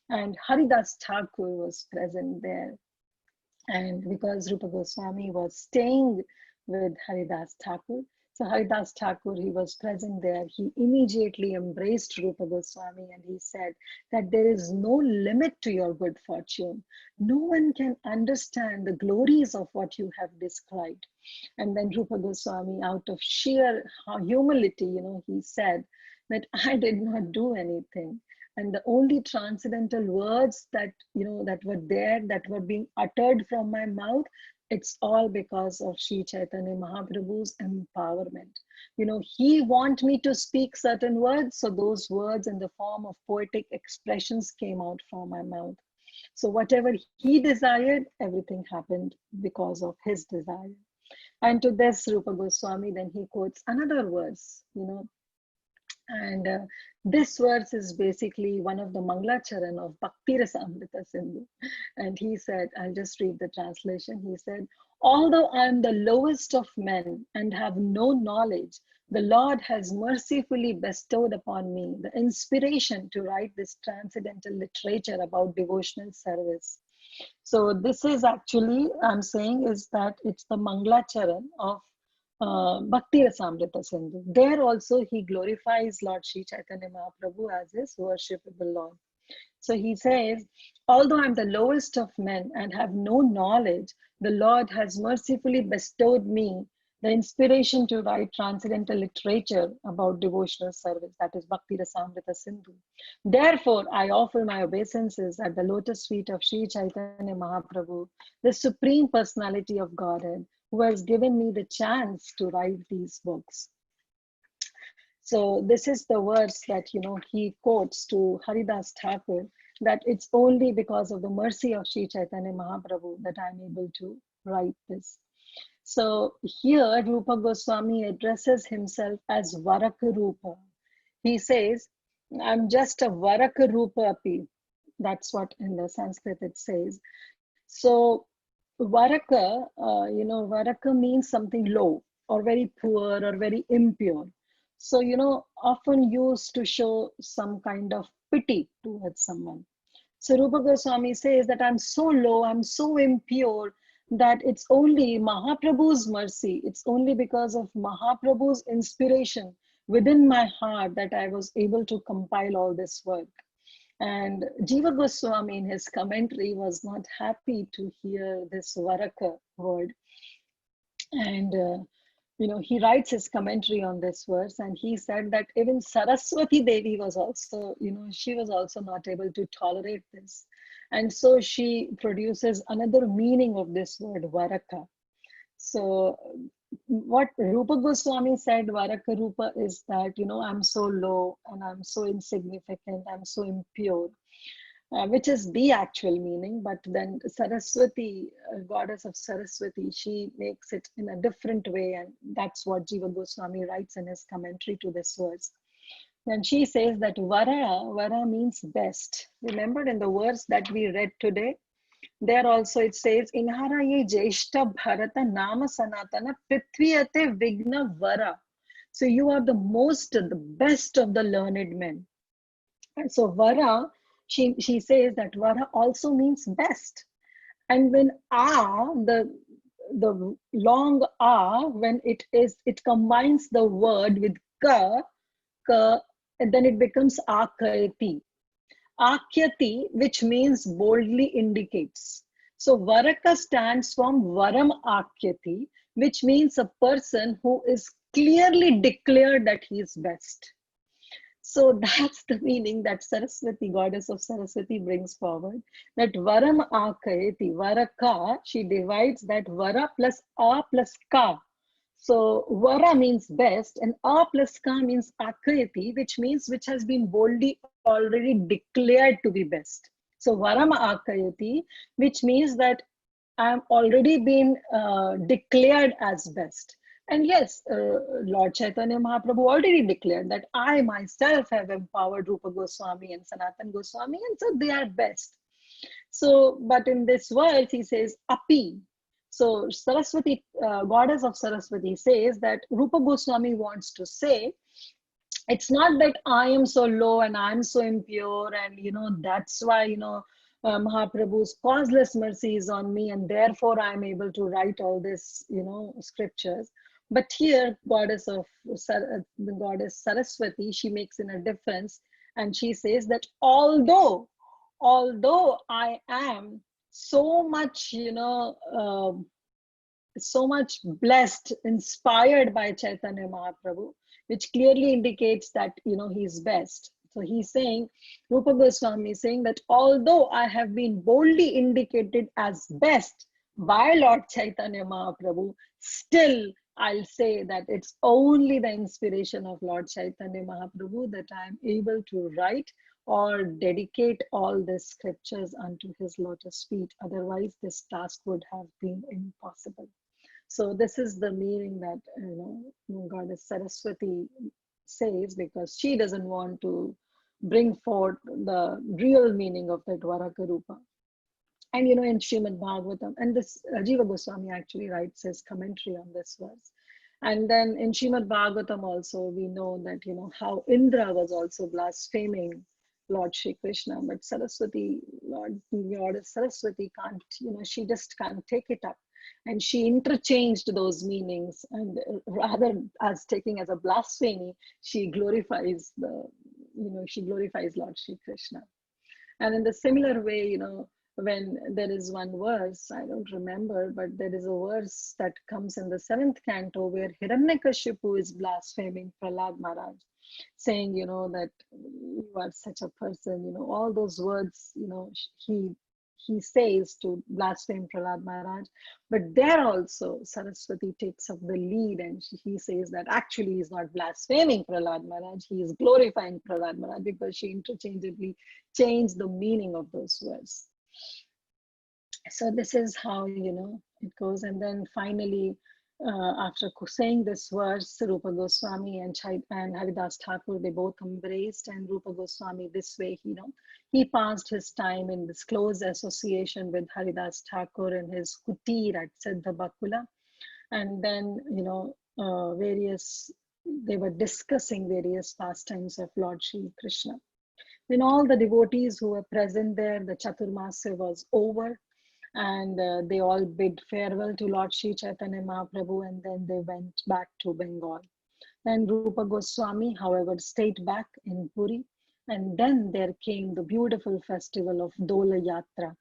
And Haridas Thakur was present there. And because Rupa Goswami was staying with Haridas Thakur, so Haridas Thakur, he was present there. He immediately embraced Rupa Goswami and he said that there is no limit to your good fortune. No one can understand the glories of what you have described. And then Rupa Goswami, out of sheer humility, he said that I did not do anything. And the only transcendental words that that were there, that were being uttered from my mouth, it's all because of Sri Chaitanya Mahaprabhu's empowerment. He want me to speak certain words, so those words in the form of poetic expressions came out from my mouth. So whatever he desired, everything happened because of his desire. And to this, Rupa Goswami, then he quotes another verse, and this verse is basically one of the Manglacharan of Bhakti Rasamrita Sindhu. And he said, I'll just read the translation. He said, although I am the lowest of men and have no knowledge, the Lord has mercifully bestowed upon me the inspiration to write this transcendental literature about devotional service. So this is actually, I'm saying, is that it's the Manglacharan of Bhakti Rasamrita Sindhu. There also he glorifies Lord Sri Chaitanya Mahaprabhu as his worshipable Lord. So he says, although I'm the lowest of men and have no knowledge, the Lord has mercifully bestowed me the inspiration to write transcendental literature about devotional service, that is Bhakti Rasamrita Sindhu. Therefore, I offer my obeisances at the lotus feet of Sri Chaitanya Mahaprabhu, the Supreme Personality of Godhead, who has given me the chance to write these books. So this is the verse that he quotes to Haridas Thakur, that it's only because of the mercy of Sri Chaitanya Mahaprabhu that I'm able to write this. So here Rupa Goswami addresses himself as Varaka Rupa. He says, I'm just a Varaka Rupa api. That's what in the Sanskrit it says. So Varaka, Varaka means something low or very poor or very impure. So, often used to show some kind of pity towards someone. So Rupa Goswami says that I'm so low, I'm so impure, that it's only Mahaprabhu's mercy. It's only because of Mahaprabhu's inspiration within my heart that I was able to compile all this work. And Jiva Goswami in his commentary was not happy to hear this Varaka word. And, he writes his commentary on this verse, and he said that even Saraswati Devi was also, she was also not able to tolerate this. And so she produces another meaning of this word, Varaka. So what Rupa Goswami said, Varaka Rupa, is that, I'm so low and I'm so insignificant, I'm so impure, which is the actual meaning. But then Saraswati, goddess of Saraswati, she makes it in a different way. And that's what Jiva Goswami writes in his commentary to this verse. And she says that Vara means best. Remember in the verse that we read today, there also it says, Inhara ye Jeshta Bharata Nama Sanatana Prithviyate Vigna Vara. So you are the best of the learned men. And so Vara, she says that Vara also means best. And when the long when it combines the word with ka, and then it becomes Akyati. Akyati, which means boldly indicates. So Varaka stands from Varam Akyati, which means a person who is clearly declared that he is best. So that's the meaning that Saraswati, goddess of Saraswati, brings forward. That Varam Akayati, Varaka, she divides that Vara plus A plus Ka. So Vara means best, and A plus Ka means Akayati, which has been boldly already declared to be best. So Varam Akayati, which means that I am already been declared as best. And yes, Lord Chaitanya Mahaprabhu already declared that I myself have empowered Rupa Goswami and Sanatan Goswami, and so they are best. So, but in this verse, he says, Api. So Saraswati, goddess of Saraswati, says that Rupa Goswami wants to say It's not that I am so low and I'm so impure, and that's why Mahaprabhu's causeless mercy is on me, and therefore I'm able to write all this scriptures. But here, the goddess Saraswati, she makes in a difference, and she says that although I am so much so much blessed, inspired by Chaitanya Mahaprabhu, which clearly indicates that he's best. So he's saying, Rupa Goswami is saying that although I have been boldly indicated as best by Lord Chaitanya Mahaprabhu, still I'll say that it's only the inspiration of Lord Chaitanya Mahaprabhu that I'm able to write or dedicate all the scriptures unto his lotus feet. Otherwise, this task would have been impossible. So this is the meaning that Goddess Saraswati says, because she doesn't want to bring forth the real meaning of that Dwaraka Rupa. And in Srimad Bhagavatam, and this Jiva Goswami actually writes his commentary on this verse. And then in Srimad Bhagavatam also, we know that how Indra was also blaspheming Lord Shri Krishna, but Saraswati, Lord Saraswati can't, she just can't take it up. And she interchanged those meanings, and rather as taking as a blasphemy, she glorifies Lord Shri Krishna. And in the similar way, when there is one verse, I don't remember, but there is a verse that comes in the 7th canto where Hiranyakashipu is blaspheming Prahlad Maharaj, saying, that you are such a person, all those words, he says to blaspheme Prahlad Maharaj. But there also Saraswati takes up the lead, and he says that actually he's not blaspheming Prahlad Maharaj, he is glorifying Prahlad Maharaj, because she interchangeably changed the meaning of those words. So this is how it goes. And then finally, after saying this verse, Rupa Goswami and Haridas Thakur, they both embraced. And Rupa Goswami, this way, he passed his time in this close association with Haridas Thakur in his kutir at Siddha Bakula. And then they were discussing various pastimes of Lord Shri Krishna. When all the devotees who were present there, the Chaturmasya was over, and they all bid farewell to Lord Shri Chaitanya Mahaprabhu, and then they went back to Bengal. Then Rupa Goswami, however, stayed back in Puri, and then there came the beautiful festival of Dhola Yatra.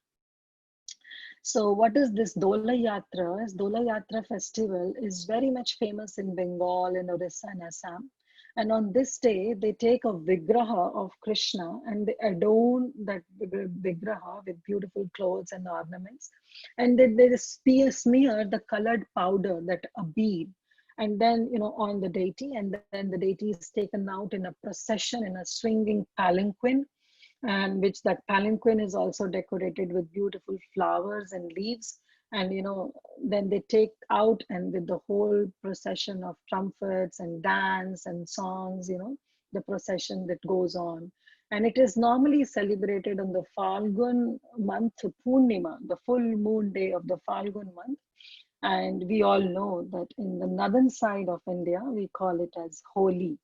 So what is this Dhola Yatra? This Dhola Yatra festival is very much famous in Bengal, in Orissa and Assam. And on this day, they take a Vigraha of Krishna and they adorn that Vigraha with beautiful clothes and ornaments. And they smear the colored powder, that abir, and then, on the deity. And then the deity is taken out in a procession in a swinging palanquin, and which that palanquin is also decorated with beautiful flowers and leaves. And then they take out, and with the whole procession of trumpets and dance and songs, the procession that goes on. And it is normally celebrated on the Falgun month Purnima, the full moon day of the Falgun month. And we all know that in the northern side of India, we call it as Holi,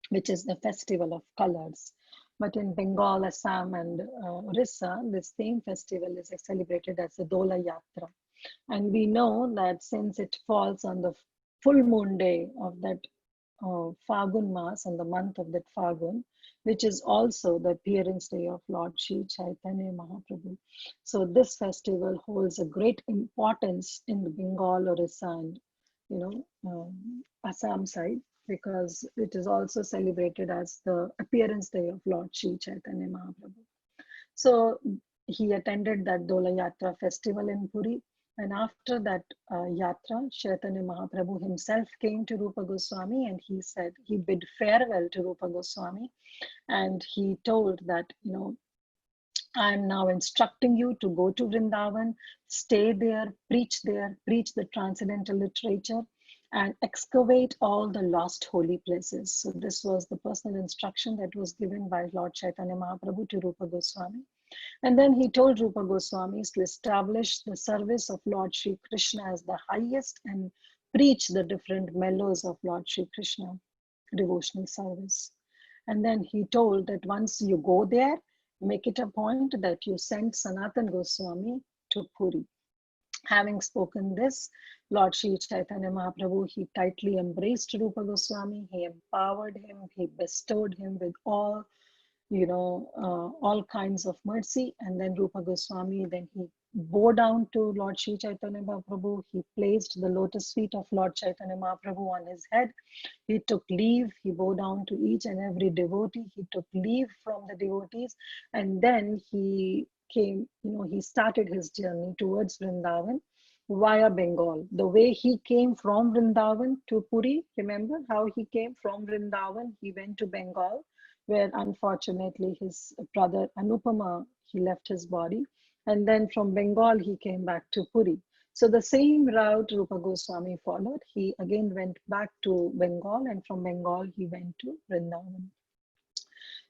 which is the festival of colors. But in Bengal, Assam, and Orissa, this same festival is celebrated as the Dhola Yatra. And we know that since it falls on the full moon day of that Fagun Mas, and the month of that Fagun, which is also the appearance day of Lord Shri Chaitanya Mahaprabhu. So this festival holds a great importance in the Bengal, Orissa, and Assam side, because it is also celebrated as the appearance day of Lord Shri Chaitanya Mahaprabhu. So he attended that Dhola Yatra festival in Puri. And after that yatra, Chaitanya Mahaprabhu himself came to Rupa Goswami, and he bid farewell to Rupa Goswami. And he told that, I am now instructing you to go to Vrindavan, stay there, preach the transcendental literature, and excavate all the lost holy places. So this was the personal instruction that was given by Lord Chaitanya Mahaprabhu to Rupa Goswami. And then he told Rupa Goswami to establish the service of Lord Shri Krishna as the highest, and preach the different mellows of Lord Shri Krishna. devotional service. And then he told that once you go there, make it a point that you send Sanatan Goswami to Puri. Having spoken this, Lord Sri Chaitanya Mahaprabhu, he tightly embraced Rupa Goswami, he empowered him, he bestowed him with all kinds of mercy. And then Rupa Goswami, then he bowed down to Lord Sri Chaitanya Mahaprabhu. He placed the lotus feet of Lord Chaitanya Mahaprabhu on his head. He took leave. He bowed down to each and every devotee. He took leave from the devotees. And then he came, he started his journey towards Vrindavan via Bengal. The way he came from Vrindavan to Puri, remember how he came from Vrindavan? He went to Bengal, where unfortunately his brother Anupama, he left his body. And then from Bengal, he came back to Puri. So the same route Rupa Goswami followed. He again went back to Bengal, and from Bengal, he went to Vrindavan.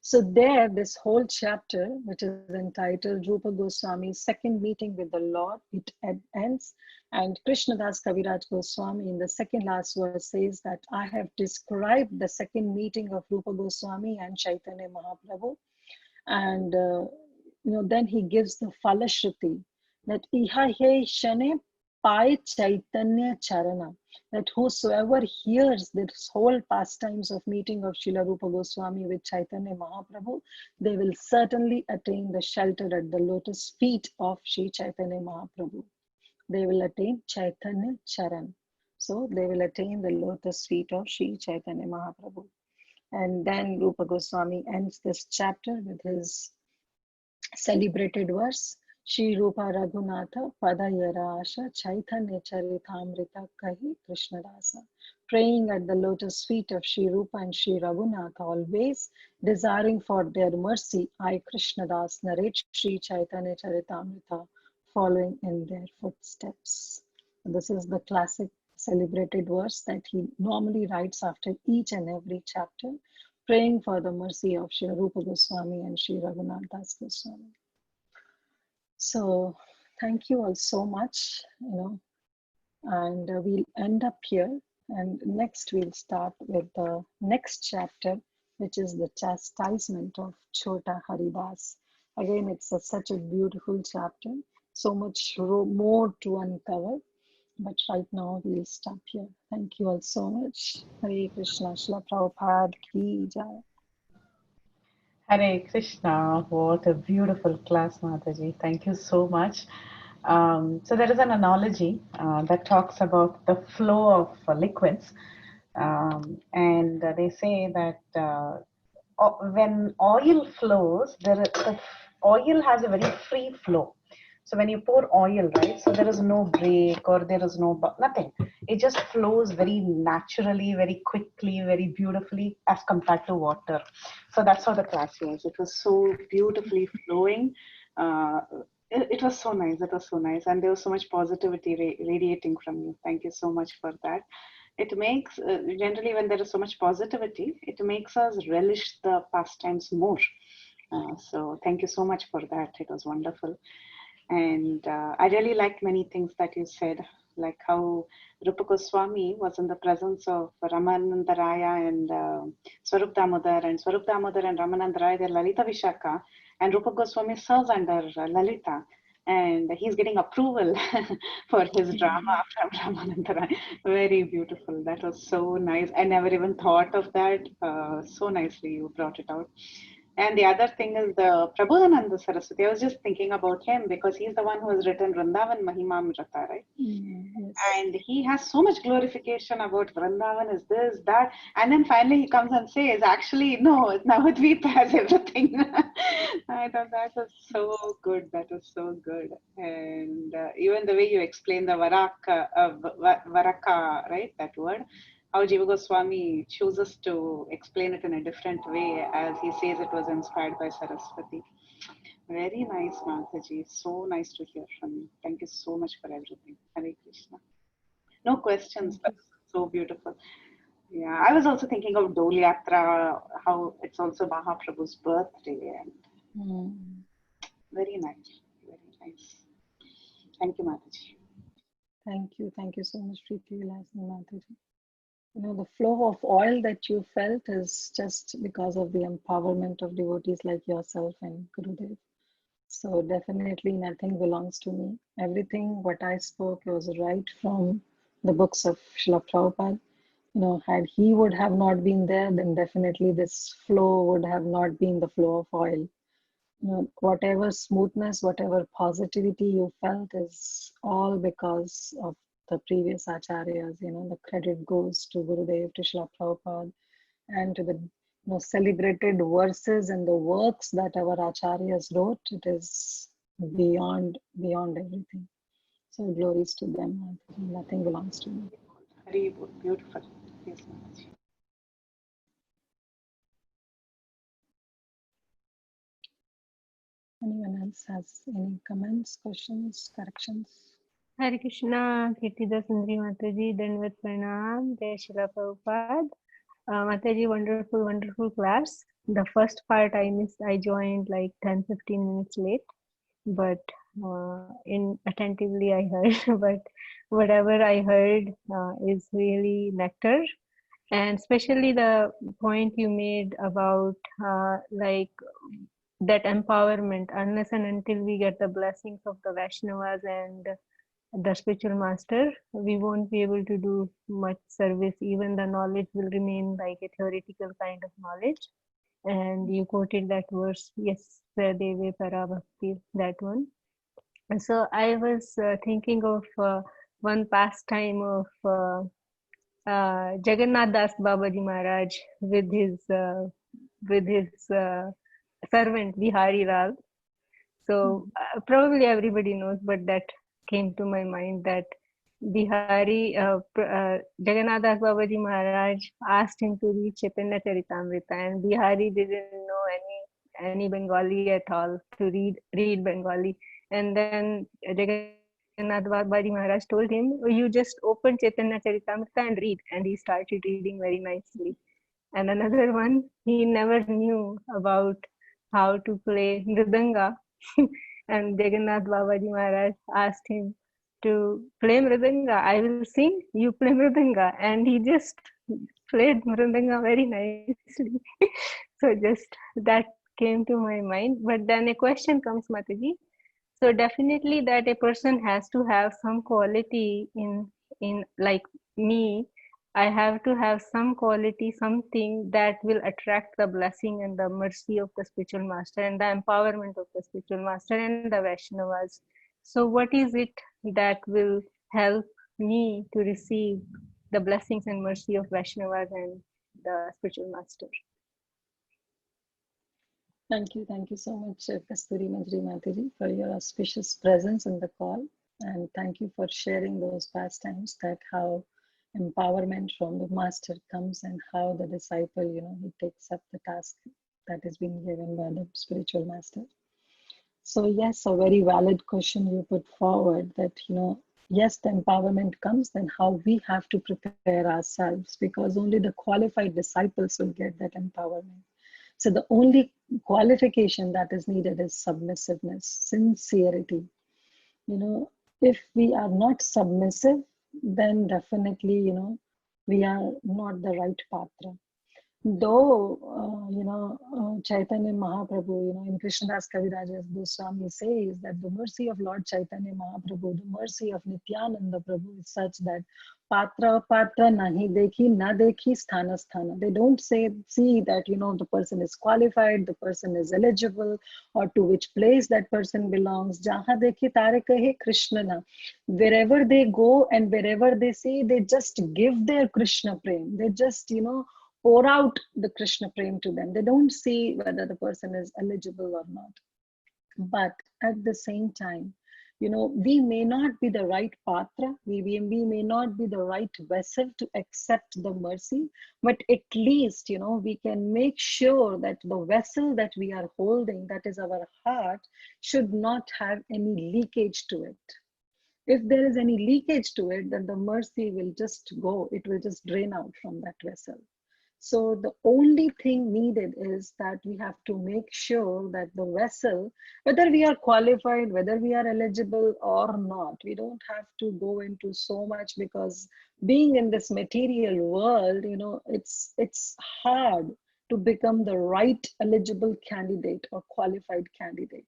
So there, this whole chapter, which is entitled Rupa Goswami's second meeting with the Lord, it ends. And Krishnadas Kaviraj Goswami in the second last verse says that I have described the second meeting of Rupa Goswami and Chaitanya Mahaprabhu. And then he gives the Falashruti that Iha he shane pai Chaitanya Charana, that whosoever hears this whole pastimes of meeting of Srila Rupa Goswami with Chaitanya Mahaprabhu, they will certainly attain the shelter at the lotus feet of Sri Chaitanya Mahaprabhu. They will attain Chaitanya Charan. So they will attain the lotus feet of Sri Chaitanya Mahaprabhu. And then Rupa Goswami ends this chapter with his celebrated verse, Shri Rupa Raghunatha Padayarasha Chaitanya Caritamrta Kahi Krishnadasa. Praying at the lotus feet of Shri Rupa and Shri Raghunatha always, desiring for their mercy, I Krishnadas narrate Shri Chaitanya Caritamrta, following in their footsteps. This is the classic celebrated verse that he normally writes after each and every chapter, praying for the mercy of Shri Rupa Goswami and Shri Raghunath Das Goswami. So thank you all so much, and we'll end up here. And next we'll start with the next chapter, which is the chastisement of Chota Haridas. Again, it's such a beautiful chapter, so much more to uncover. But right now we'll stop here. Thank you all so much. Hare Krishna, Srila Prabhupada Ki Jai. Hare Krishna, what a beautiful class, Mataji. Thank you so much. So there is an analogy that talks about the flow of liquids. And they say that when oil flows, the oil has a very free flow. So when you pour oil, right, so there is no break or there is nothing. It just flows very naturally, very quickly, very beautifully as compared to water. So that's how the class was. It was so beautifully flowing. It was so nice. It was so nice. And there was so much positivity radiating from you. Thank you so much for that. It makes, generally when there is so much positivity, it makes us relish the pastimes more. So thank you so much for that. It was wonderful. And I really liked many things that you said, like how Rupa Goswami was in the presence of Ramananda Raya and Swarup Damodar, and Swarup Damodar and Ramananda Raya, they're Lalita Vishaka, and Rupa Goswami serves under Lalita, and he's getting approval for his drama from Ramananda Raya. Very beautiful. That was so nice. I never even thought of that. So nicely you brought it out. And the other thing is the Prabodhananda Saraswati. I was just thinking about him because he's the one who has written Vrindavan Mahimamrita, right? Yes. And he has so much glorification about Vrindavan is this, that. And then finally he comes and says, actually, no, Navadvip has everything. I thought that was so good. That was so good. And even the way you explain the Varaka, right? That word. How Jiva Goswami chooses to explain it in a different way, as he says it was inspired by Saraswati. Very nice, Mataji. So nice to hear from you. Thank you so much for everything. Hare Krishna. No questions, but so beautiful. Yeah, I was also thinking of Dhola Yatra, how it's also Mahaprabhu's birthday, and very nice, very nice. Thank you, Mataji. Thank you so much, Preeti Vilasani Mataji. The flow of oil that you felt is just because of the empowerment of devotees like yourself and Gurudev. So definitely nothing belongs to me. Everything what I spoke was right from the books of Srila Prabhupada. Had he would have not been there, then definitely this flow would have not been the flow of oil. Whatever smoothness, whatever positivity you felt is all because of the previous acharyas. The credit goes to Gurudev, to Srila Prabhupada, and to the celebrated verses and the works that our acharyas wrote. It is beyond everything. So glories to them. Nothing belongs to me. Very beautiful. Yes, Mataji. Anyone else has any comments, questions, corrections? Hare Krishna, Kirtida Sundari Mataji, Dandavat Pranam, Jai Shila Prabhupada. Mataji, wonderful, wonderful class. The first part I missed, I joined like 10-15 minutes late, but inattentively I heard, but whatever I heard is really nectar. And especially the point you made about like that empowerment, unless and until we get the blessings of the Vaishnavas and the spiritual master, we won't be able to do much service. Even the knowledge will remain like a theoretical kind of knowledge. And you quoted that verse, yes, Deve Parabhakti, that one. And so I was thinking of one pastime of Jagannath Das Babaji Maharaj with his servant Bihari Lal. So probably everybody knows, but that came to my mind that Bihari, Jagannath Das Babaji Maharaj asked him to read Caitnaya Caritamrta, and Bihari didn't know any Bengali at all to read Bengali. And then Jagannath Babaji Maharaj told him, "You just open Caitnaya Caritamrita and read," and he started reading very nicely. And another one, he never knew about how to play mridanga. And Jagannath Babaji Maharaj asked him to play mridanga. I will sing, you play mridanga. And he just played mridanga very nicely. So just that came to my mind. But then a question comes, Mataji. So definitely that a person has to have some quality in like me. I have to have some quality, something that will attract the blessing and the mercy of the spiritual master and the empowerment of the spiritual master and the Vaishnavas. So what is it that will help me to receive the blessings and mercy of Vaishnavas and the spiritual master? Thank you so much, Kasturi Manjari Mataji, for your auspicious presence in the call. And thank you for sharing those pastimes, that how empowerment from the master comes and how the disciple, he takes up the task that is being given by the spiritual master. So yes, a very valid question you put forward, that, yes, the empowerment comes, then how we have to prepare ourselves, because only the qualified disciples will get that empowerment. So the only qualification that is needed is submissiveness, sincerity. If we are not submissive, then definitely, we are not the right patra. Though, Chaitanya Mahaprabhu, in Krishnadas Kaviraj Goswami says that the mercy of Lord Chaitanya Mahaprabhu, the mercy of Nityananda Prabhu is such that patra patra nahi dekhi, na dekhi sthana sthana. They don't see that, the person is qualified, the person is eligible, or to which place that person belongs. Jaha dekhi tare kahe Krishna na. Wherever they go and wherever they see, they just give their Krishna prem. They just, pour out the Krishna prem to them. They don't see whether the person is eligible or not. But at the same time, we may not be the right patra, we may not be the right vessel to accept the mercy, but at least, we can make sure that the vessel that we are holding, that is our heart, should not have any leakage to it. If there is any leakage to it, then the mercy will just go, it will just drain out from that vessel. So the only thing needed is that we have to make sure that the vessel, whether we are qualified, whether we are eligible or not, we don't have to go into so much, because being in this material world, it's hard to become the right eligible candidate or qualified candidate.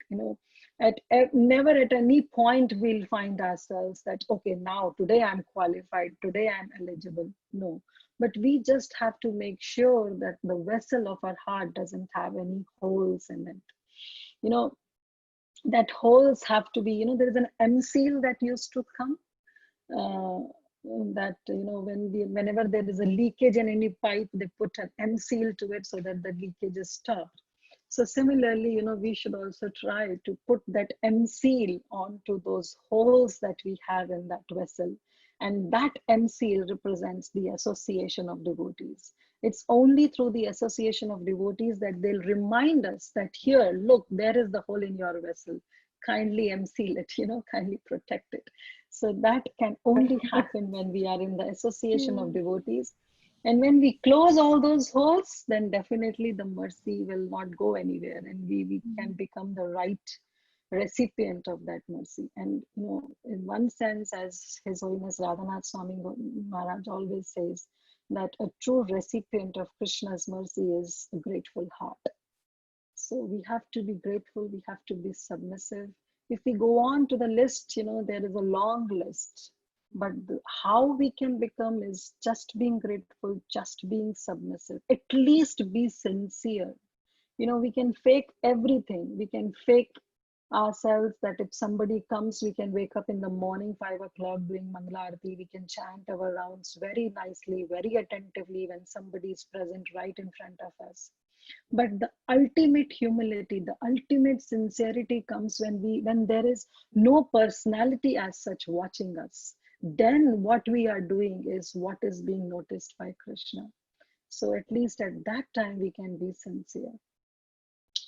Never at any point we'll find ourselves that, okay, now today I'm qualified, today I'm eligible. No, but we just have to make sure that the vessel of our heart doesn't have any holes in it. You know, that holes have to be, there is an M seal that used to come. That whenever there is a leakage in any pipe, they put an M seal to it so that the leakage is stopped. So similarly, we should also try to put that M seal onto those holes that we have in that vessel. And that M seal represents the association of devotees. It's only through the association of devotees that they'll remind us that, here, look, there is the hole in your vessel. Kindly M seal it, kindly protect it. So that can only happen when we are in the association of devotees. And when we close all those holes, then definitely the mercy will not go anywhere, and we can become the right recipient of that mercy. And in one sense, as His Holiness Radhanath Swami Maharaj always says, that a true recipient of Krishna's mercy is a grateful heart. So we have to be grateful, we have to be submissive. If we go on to the list, there is a long list. But how we can become is just being grateful, just being submissive, at least be sincere. We can fake everything. We can fake ourselves that if somebody comes, we can wake up in the morning, 5 o'clock, doing Mangala Aarti. We can chant our rounds very nicely, very attentively when somebody is present right in front of us. But the ultimate humility, the ultimate sincerity comes when there is no personality as such watching us. Then what we are doing is what is being noticed by Krishna. So at least at that time we can be sincere.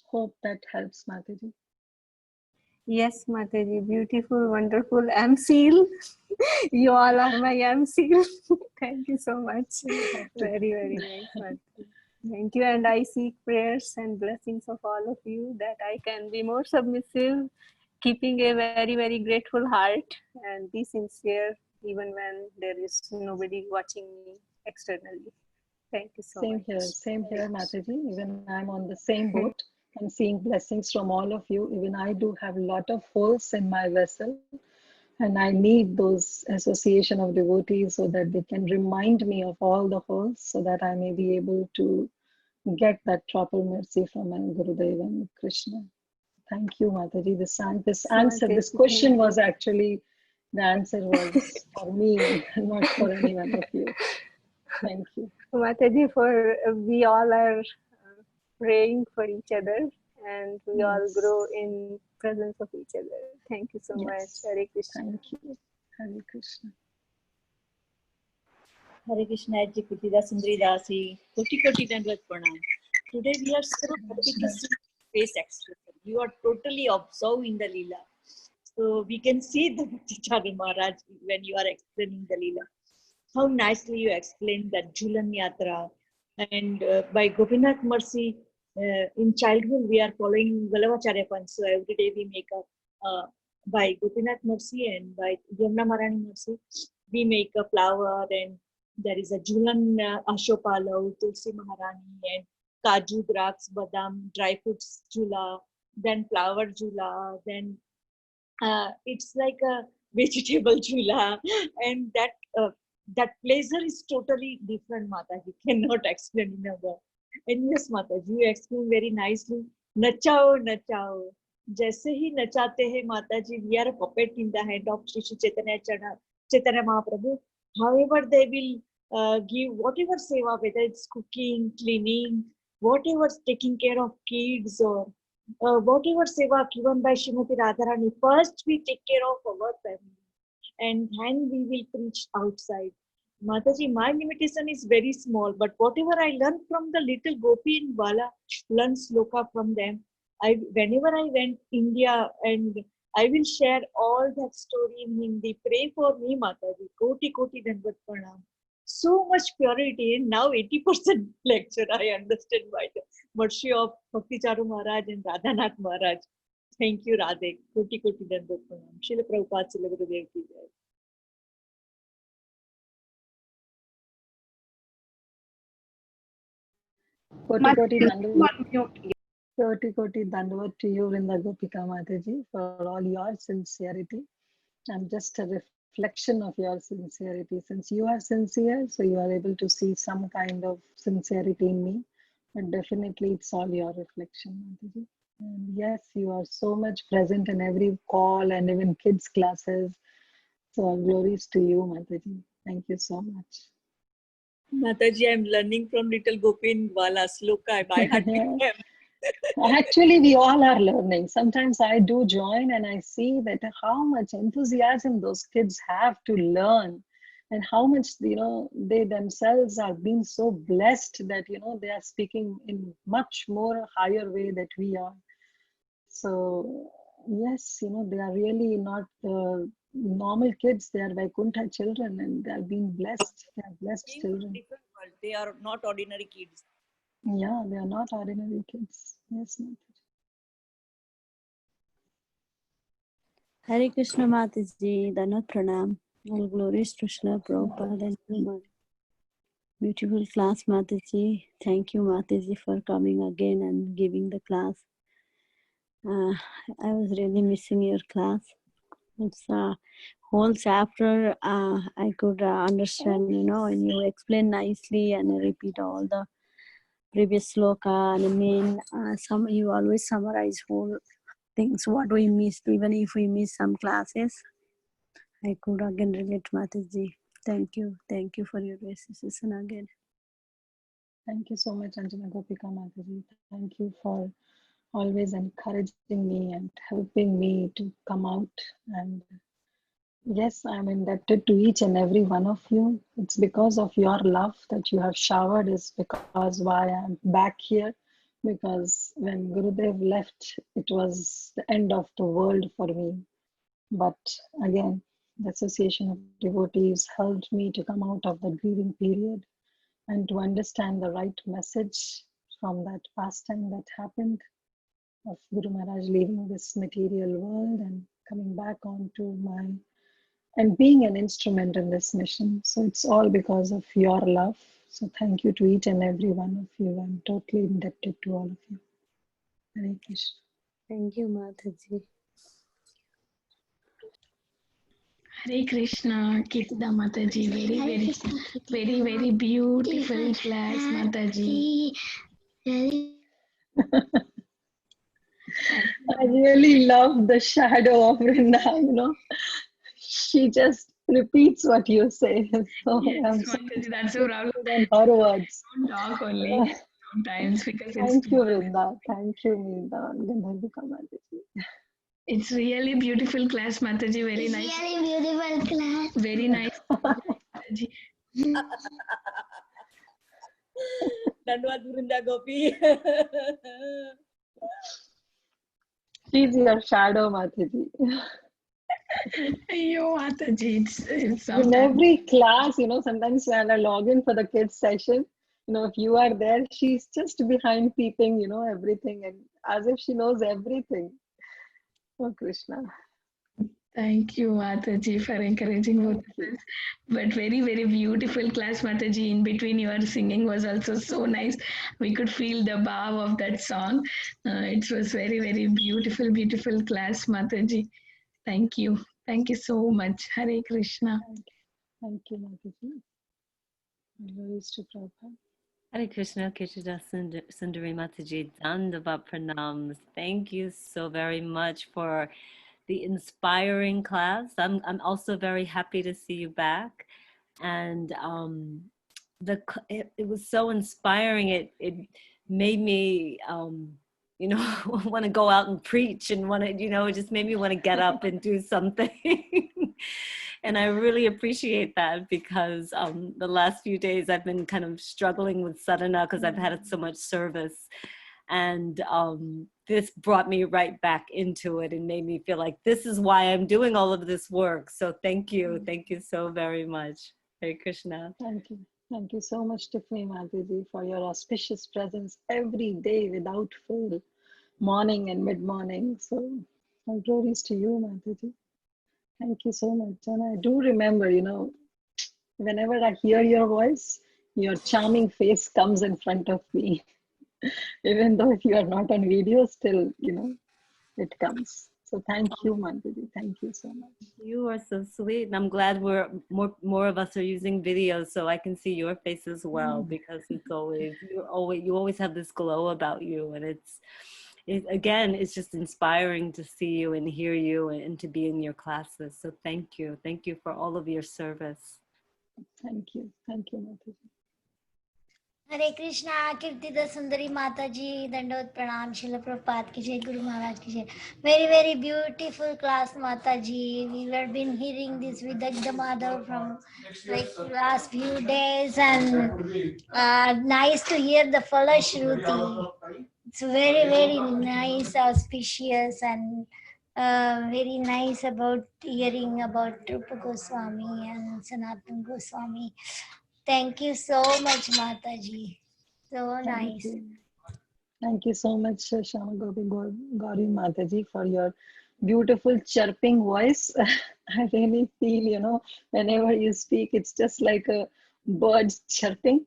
Hope that helps, Mataji. Yes, Mataji, beautiful, wonderful. M seal. You all are my M seal. Thank you so much. Very, very nice, Mataji. Thank you. And I seek prayers and blessings of all of you that I can be more submissive, keeping a very, very grateful heart, and be sincere even when there is nobody watching me externally. Thank you so much. Same here, Mataji. Even I'm on the same boat. I'm seeing blessings from all of you. Even I do have a lot of holes in my vessel, and I need those association of devotees so that they can remind me of all the holes, so that I may be able to get that proper mercy from my Gurudev and Krishna. Thank you, Mataji. This question was actually, the answer was for me, not for any one of you. Thank you. Mataji, we all are praying for each other, and we all grow in presence of each other. Thank you so much. Hare Krishna. Thank you. Hare Krishna. Hare Krishna, Kirtida Sundari Dasi, Koti Dandvat Pranam. Today we are so happy to see face expression. You are totally observing the Leela. So we can see the Bhakti Thakur Maharaj when you are explaining the Leela. How nicely you explained that Dhola Yatra. And by Gopinath Mercy, in childhood we are following Vallavacharya Panth. So every day we make by Gopinath Mercy and by Yamuna Maharani Mercy, we make a flower, and there is a Jhulan Ashopala, Tulsi Maharani, and Kaju, Draks, Badam, dry fruits Jhula, then flower Jhula, then it's like a vegetable Jhula, and that pleasure is totally different, Mataji. Cannot explain in a word. And yes, Mataji, you explain very nicely. Nachao, nachao. जैसे ही नचाते हैं माताजी, we are a puppet in the hand of Shri Chaitanya Mahaprabhu. However, they will give whatever seva, whether it's cooking, cleaning, whatever, taking care of kids, or whatever seva given by Srimati Radharani. First, we take care of our family, and then we will preach outside. Mataji, my limitation is very small, but whatever I learned from the little Gopi in Bala, learn sloka from them. Whenever I went India, and I will share all that story in Hindi. Pray for me, Mataji. Koti Dandvat Pranam. So much purity. Now 80% lecture I understand by the mercy of Bhakti Charu Maharaj and Radhanath Maharaj. Thank you, Radhe. Koti Koti Dandat Pranam. Srila Prabhupada Srila Gurudev ki jai. Koti Koti Dandavat. Koti Koti Dandavat to you, Vrinda Gopika Mataji, for all your sincerity. I'm just a reflection of your sincerity. Since you are sincere, so you are able to see some kind of sincerity in me. But definitely it's all your reflection, Mataji. And yes, you are so much present in every call and even kids' classes. So all glories to you, Mataji. Thank you so much. Mataji, I'm learning from little Gopin Wala Sloka by heart. Actually, we all are learning. Sometimes I do join and I see that how much enthusiasm those kids have to learn, and how much, they themselves are being so blessed that, they are speaking in much more higher way that we are. So yes, they are really not normal kids. They are Vaikuntha children, and they are being blessed. They are blessed children. Different world. They are not ordinary kids. Yeah, they are not ordinary kids. Yes, Mataji. Hare Krishna Mataji, Danat Pranam. All glories to Srila Prabhupada and Guru. Beautiful class, Mataji. Thank you, Mataji, for coming again and giving the class. I was really missing your class. It's a whole chapter I could understand, and you explain nicely and repeat all the previous sloka. And I mean, you always summarize whole things, what we missed, even if we miss some classes. I could again relate, Mataji. Thank you. Thank you for your recitation again. Thank you so much, Anjana Gopika Mataji. Thank you for always encouraging me and helping me to come out. And yes, I'm indebted to each and every one of you. It's because of your love that you have showered, is because why I'm back here. Because when Gurudev left, it was the end of the world for me. But again, the Association of Devotees helped me to come out of the grieving period and to understand the right message from that past time that happened, of Guru Maharaj leaving this material world and coming back onto and being an instrument in this mission. So it's all because of your love. So thank you to each and every one of you. I'm totally indebted to all of you. Hare Krishna. Thank you, Mataji. Hare Krishna, Kirtida Mataji, very beautiful class, Mataji. I really love the shadow of Vrinda, She just repeats what you say. So Yes, I'm so Mataji, that's so proud. on her words. Don't talk only sometimes because Thank you, Vrinda. Thank you, Vrinda. Gandharvika Mataji. it's really beautiful class, Mataji. Very nice. Really beautiful class. Very nice. Mataji. Dandavat Vrinda Gopi. She's your shadow, Mataji. Yo, Mataji, it's In sometimes. every class, sometimes when I log in for the kids session, if you are there, she's just behind peeping, everything, and as if she knows everything. Oh, Krishna. Thank you, Mataji, for encouraging both of us. But very beautiful class, Mataji. In between, your singing was also so nice. We could feel the bow of that song. It was very beautiful class, Mataji. Thank you. Thank you so much. Hare Krishna. Thank you, Mataji. Glories to Prabhupada. Hare Krishna, Kirtida Sundari Mataji, Dandavat Pranams. Thank you so very much for the inspiring class. I'm also very happy to see you back, and it was so inspiring. It made me want to go out and preach, and it just made me want to get up and do something. And I really appreciate that, because the last few days I've been kind of struggling with sadhana because I've had so much service. And this brought me right back into it and made me feel like this is why I'm doing all of this work. So thank you so very much. Hare Krishna. Thank you. Thank you so much, Tiffany Mataji, for your auspicious presence every day without fail, morning and mid-morning. So, all glories to you, Mataji. Thank you so much. And I do remember, whenever I hear your voice, your charming face comes in front of me. Even though if you are not on video, still, it comes. So thank you, Mataji. Thank you so much. You are so sweet. And I'm glad more of us are using videos so I can see your face as well, because it's you always have this glow about you, and it's just inspiring to see you and hear you and to be in your classes. So thank you for all of your service. Thank you, Mataji. हरे कृष्णा कीर्तिदा सुंदरी माता जी दंडवत प्रणाम शिल प्रपात की जय गुरु महाराज की जय very very beautiful class माता जी we have been hearing this with the mother from like last few days and nice to hear the Falashruti. It's very very nice, auspicious and very nice about hearing about Rupa Goswami and Sanatana Goswami. Thank you so much, Mataji. So nice. Thank you so much, Shama Gauri Mataji, for your beautiful chirping voice. I really feel, whenever you speak, it's just like a bird chirping.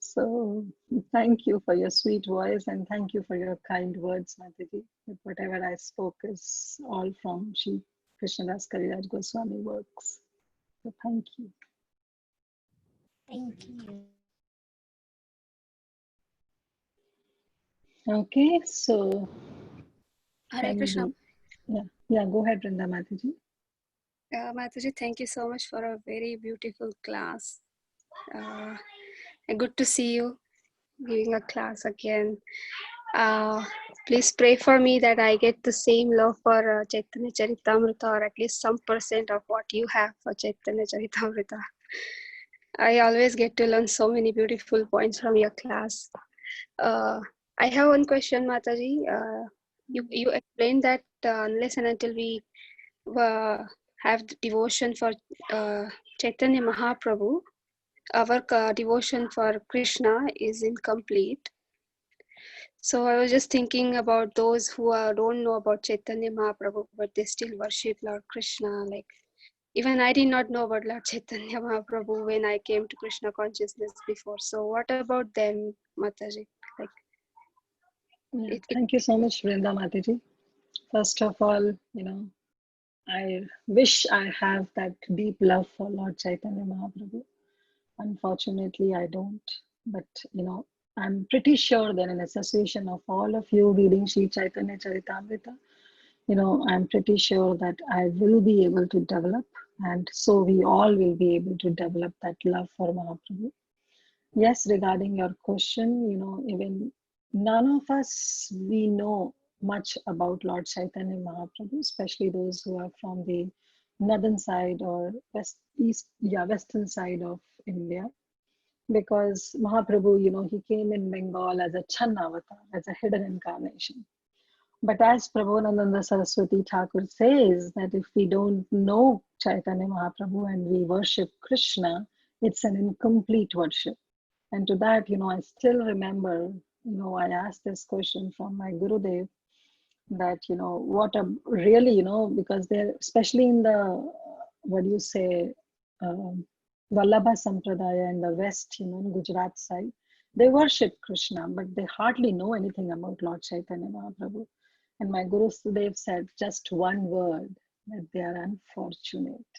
So thank you for your sweet voice and thank you for your kind words, Mataji. Whatever I spoke is all from Sri Krishna Kaviraj Goswami works. So thank you. Thank you. Okay, so Hare Krishna. Yeah, go ahead, Vrinda Mataji. Mataji, thank you so much for a very beautiful class. And good to see you giving a class again. Please pray for me that I get the same love for Caitnaya Caritamrta, or at least some % of what you have for Caitnaya Caritamrta. I always get to learn so many beautiful points from your class. I have one question, Mataji. You explained that unless and until we have the devotion for Chaitanya Mahaprabhu, our devotion for Krishna is incomplete. So I was just thinking about those who don't know about Chaitanya Mahaprabhu, but they still worship Lord Krishna. Like, even I did not know about Lord Chaitanya Mahaprabhu when I came to Krishna consciousness before. So what about them, Mataji? Thank you so much, Vrinda Mataji. First of all, I wish I have that deep love for Lord Chaitanya Mahaprabhu. Unfortunately, I don't. But, I'm pretty sure that in association of all of you reading Sri Caitanya Caritamrta, I'm pretty sure that I will be able to develop, and so we all will be able to develop that love for Mahaprabhu. Yes, regarding your question, even none of us, we know much about Lord Chaitanya Mahaprabhu, especially those who are from the northern side or western side of India. Because Mahaprabhu, he came in Bengal as a Channa avatar, as a hidden incarnation. But as Prabhupada Saraswati Thakur says, that if we don't know Chaitanya Mahaprabhu and we worship Krishna, it's an incomplete worship. And to that, I still remember, I asked this question from my Gurudev, that, what a really, because they're, especially in the, Vallabha Sampradaya in the West, Gujarat side, they worship Krishna, but they hardly know anything about Lord Chaitanya Mahaprabhu. And my Guru Sudev said just one word, that they are unfortunate.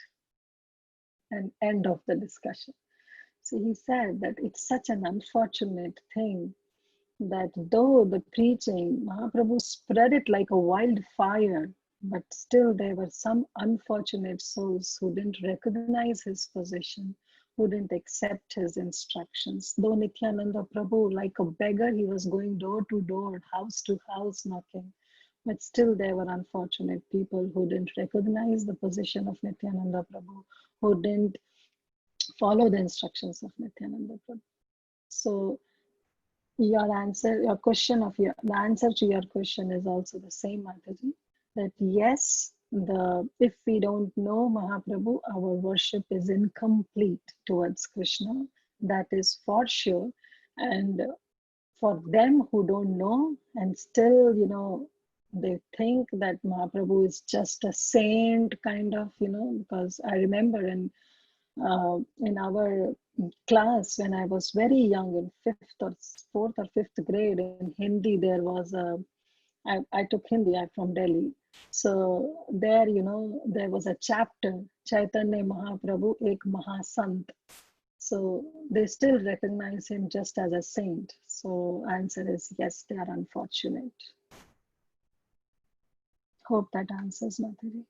And end of the discussion. So he said that it's such an unfortunate thing that though the preaching, Mahaprabhu spread it like a wildfire, but still there were some unfortunate souls who didn't recognize his position, who didn't accept his instructions. Though Nityananda Prabhu, like a beggar, he was going door to door, house to house knocking, but still there were unfortunate people who didn't recognize the position of Nityananda Prabhu, who didn't follow the instructions of Nityananda Prabhu. So the answer to your question is also the same, Mataji, that yes, if we don't know Mahaprabhu, our worship is incomplete towards Krishna. That is for sure. And for them who don't know and still, they think that Mahaprabhu is just a saint kind of, because I remember in our class when I was very young, in fourth or fifth grade in Hindi, there was I took Hindi, I'm from Delhi. So there, there was a chapter, Chaitanya Mahaprabhu, Ek Mahasant. So they still recognize him just as a saint. So answer is yes, they are unfortunate. Hope that answers, Mataji.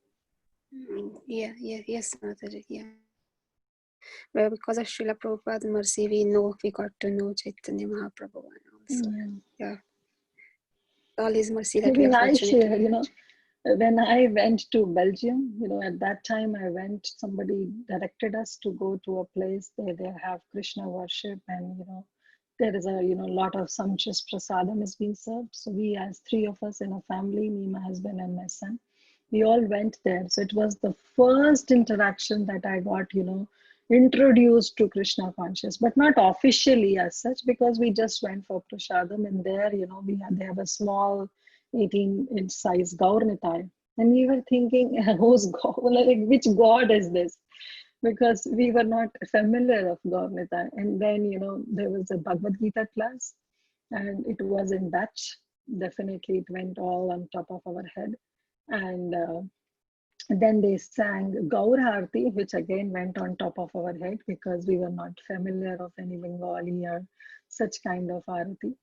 Yes, Mataji, yeah. Well, because of Srila Prabhupada's mercy, we got to know Chaitanya Mahaprabhu and also, yeah. All his mercy that we are I fortunate share, when I went to Belgium, at that time somebody directed us to go to a place where they have Krishna worship and, there is a, lot of sumptuous prasadam is being served. So we, as three of us in a family, me, my husband and my son, we all went there. So it was the first interaction that I got, introduced to Krishna conscious, but not officially as such, because we just went for prasadam and there, they have a small 18-inch size Gaur Nitai. And we were thinking, who's God? Like, which God is this? Because we were not familiar of Gaur Nitai. And then, there was a Bhagavad Gita class and it was in Dutch. Definitely it went all on top of our head. And then they sang Gaur Harti, which again went on top of our head because we were not familiar of any Bengali or such kind of Arati.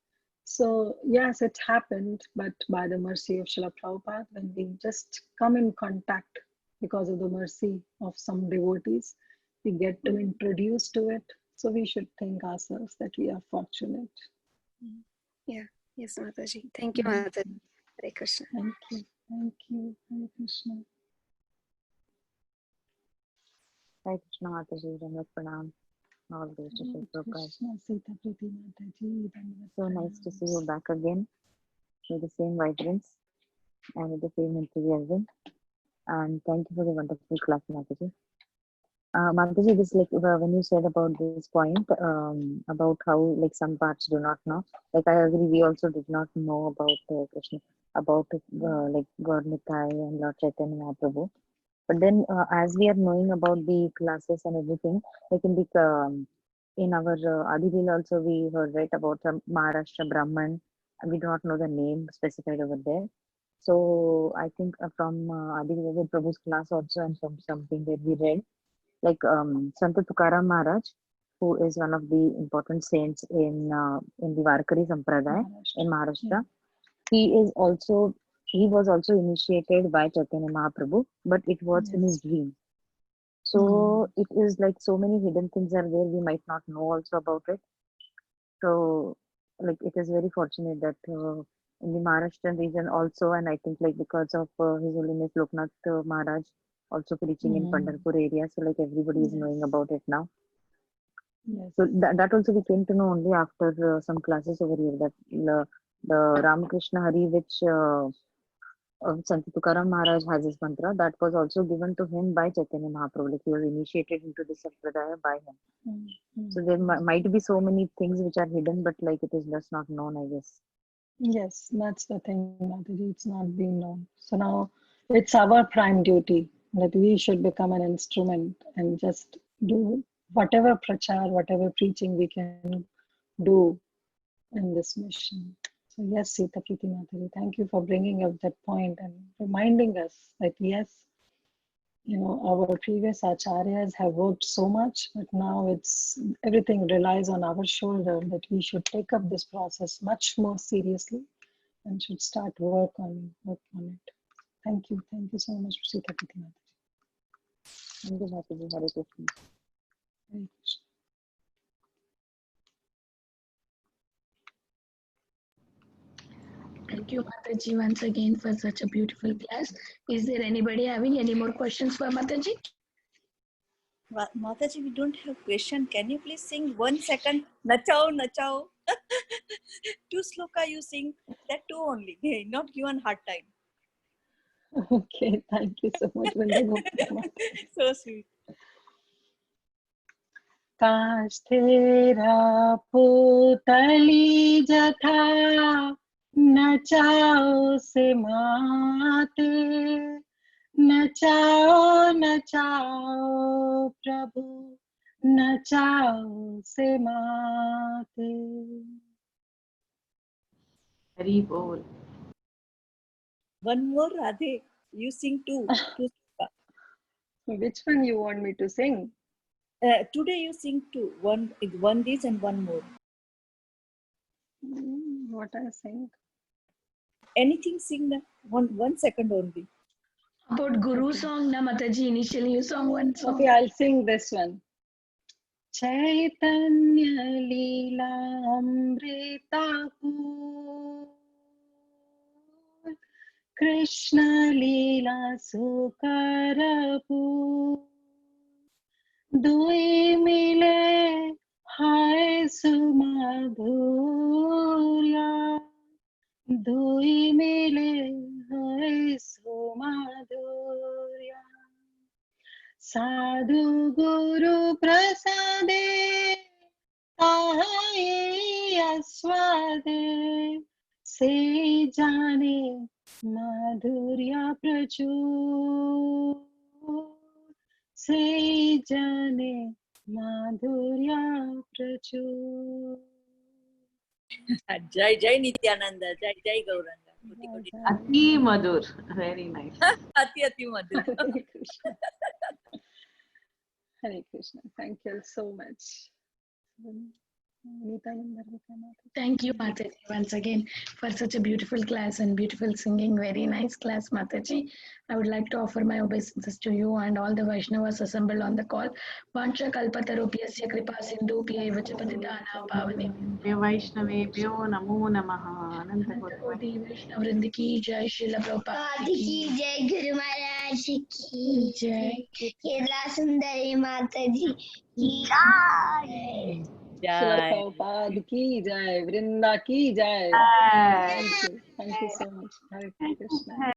So yes, it happened, but by the mercy of Srila Prabhupada, when we just come in contact because of the mercy of some devotees, we get to introduce to it. So we should thank ourselves that we are fortunate. Yeah, yes, Mataji. Thank you, Mataji. Hare Krishna. Thank you. Thank you. Hare Krishna. Hare Krishna, Mataji. Dandavat pranam. All those to Shri Prabhupada. So nice to see you back again with the same vibrance and with the same enthusiasm. And thank you for the wonderful class, Mataji. Mataji, this when you said about this point about how some parts do not know. I agree, we also did not know about Krishna, about Gaur Nitai and Lord Chaitanya Mahaprabhu. But then, as we are knowing about the classes and everything, in our Adi Lila also we heard right about Maharashtra Brahman. We do not know the name specified over there. So I think from Adi Lila Prabhu's class also and from something that we read, Sant Tukaram Maharaj, who is one of the important saints in the Varkari Sampradaya in Maharashtra, he was also initiated by Chaitanya Mahaprabhu, but it was in his dream. So it is so many hidden things are there we might not know also about it. So it is very fortunate that in the Maharashtrian region also, and I think because of His Holiness Loknath Maharaj also preaching in Pandharpur area, so everybody is knowing about it now. Yes. So that also we came to know only after some classes over here, that the Ramakrishna Hari, which Sant Tukaram Maharaj has his mantra, that was also given to him by Chaitanya Mahaprabhu. He was initiated into this sampradaya by him. So there might be so many things which are hidden, but it is just not known, I guess. Yes, that's the thing, Mataji. It's not being known. So now it's our prime duty that we should become an instrument and just do whatever prachar, whatever preaching we can do in this mission. So yes, Sita Priti Mataji, thank you for bringing up that point and reminding us that yes, our previous acharyas have worked so much, but now everything relies on our shoulder, that we should take up this process much more seriously and should start work on it. Thank you so much, Sita Priti Mataji. Thank you, Mataji. Hare Krishna. Hare Krishna. Thank you, Mataji, once again for such a beautiful class. Is there anybody having any more questions for Mataji? Mataji, we don't have question. Can you please sing 1 second? Nachao, nachao. 2 sloka you sing. That too only. Not given hard time. Okay, thank you so much, Vrinda. So sweet. काश तेरा पुतली जथा नचाओ से माते, नचाओ नचाओ प्रभु, नचाओ से माते. Hari Bol. One more, Radhe. You sing two. Which one you want me to sing? Today you sing two. One this and one more. What I sing? Anything, sing na. 1 second only. About Guru song, na Mataji, initially you sang one song. Okay, I'll sing this one. Caitanya Lila Amrita Pool, Krishna Lila Sukara Pool, Dui mile hai sumadhurya, Dui mile hai sumadhurya. Sadhu Guru Prasade Tahaye Aswade Se Jane Madhurya Prachur, Se Jane Madhurya Prachur. Jai Jai Nityananda. Jai Jai Gauranga. Koti koti. Ati Madhur. Very nice. Ati madhu. Hare Krishna. Hare Krishna. Thank you so much. Thank you, Mataji, once again for such a beautiful class and beautiful singing. Very nice class, Mataji. I would like to offer my obeisances to you and all the Vaishnavas assembled on the call. Vancha kalpatarupyasya kripa sindhu pyaiva cha patitana pavane. Vaishnavebhyo namo namaha. Ananta Koti Vaishnav Vrinda ki jai, Srila Prabhupada ki जय गुरु महाराज की jai. Kerala सुंदरी माता जी की जय. Srila Jai. Prabhupada ki jai, Vrinda ki jai. Jai. Thank you so much. Hare Krishna.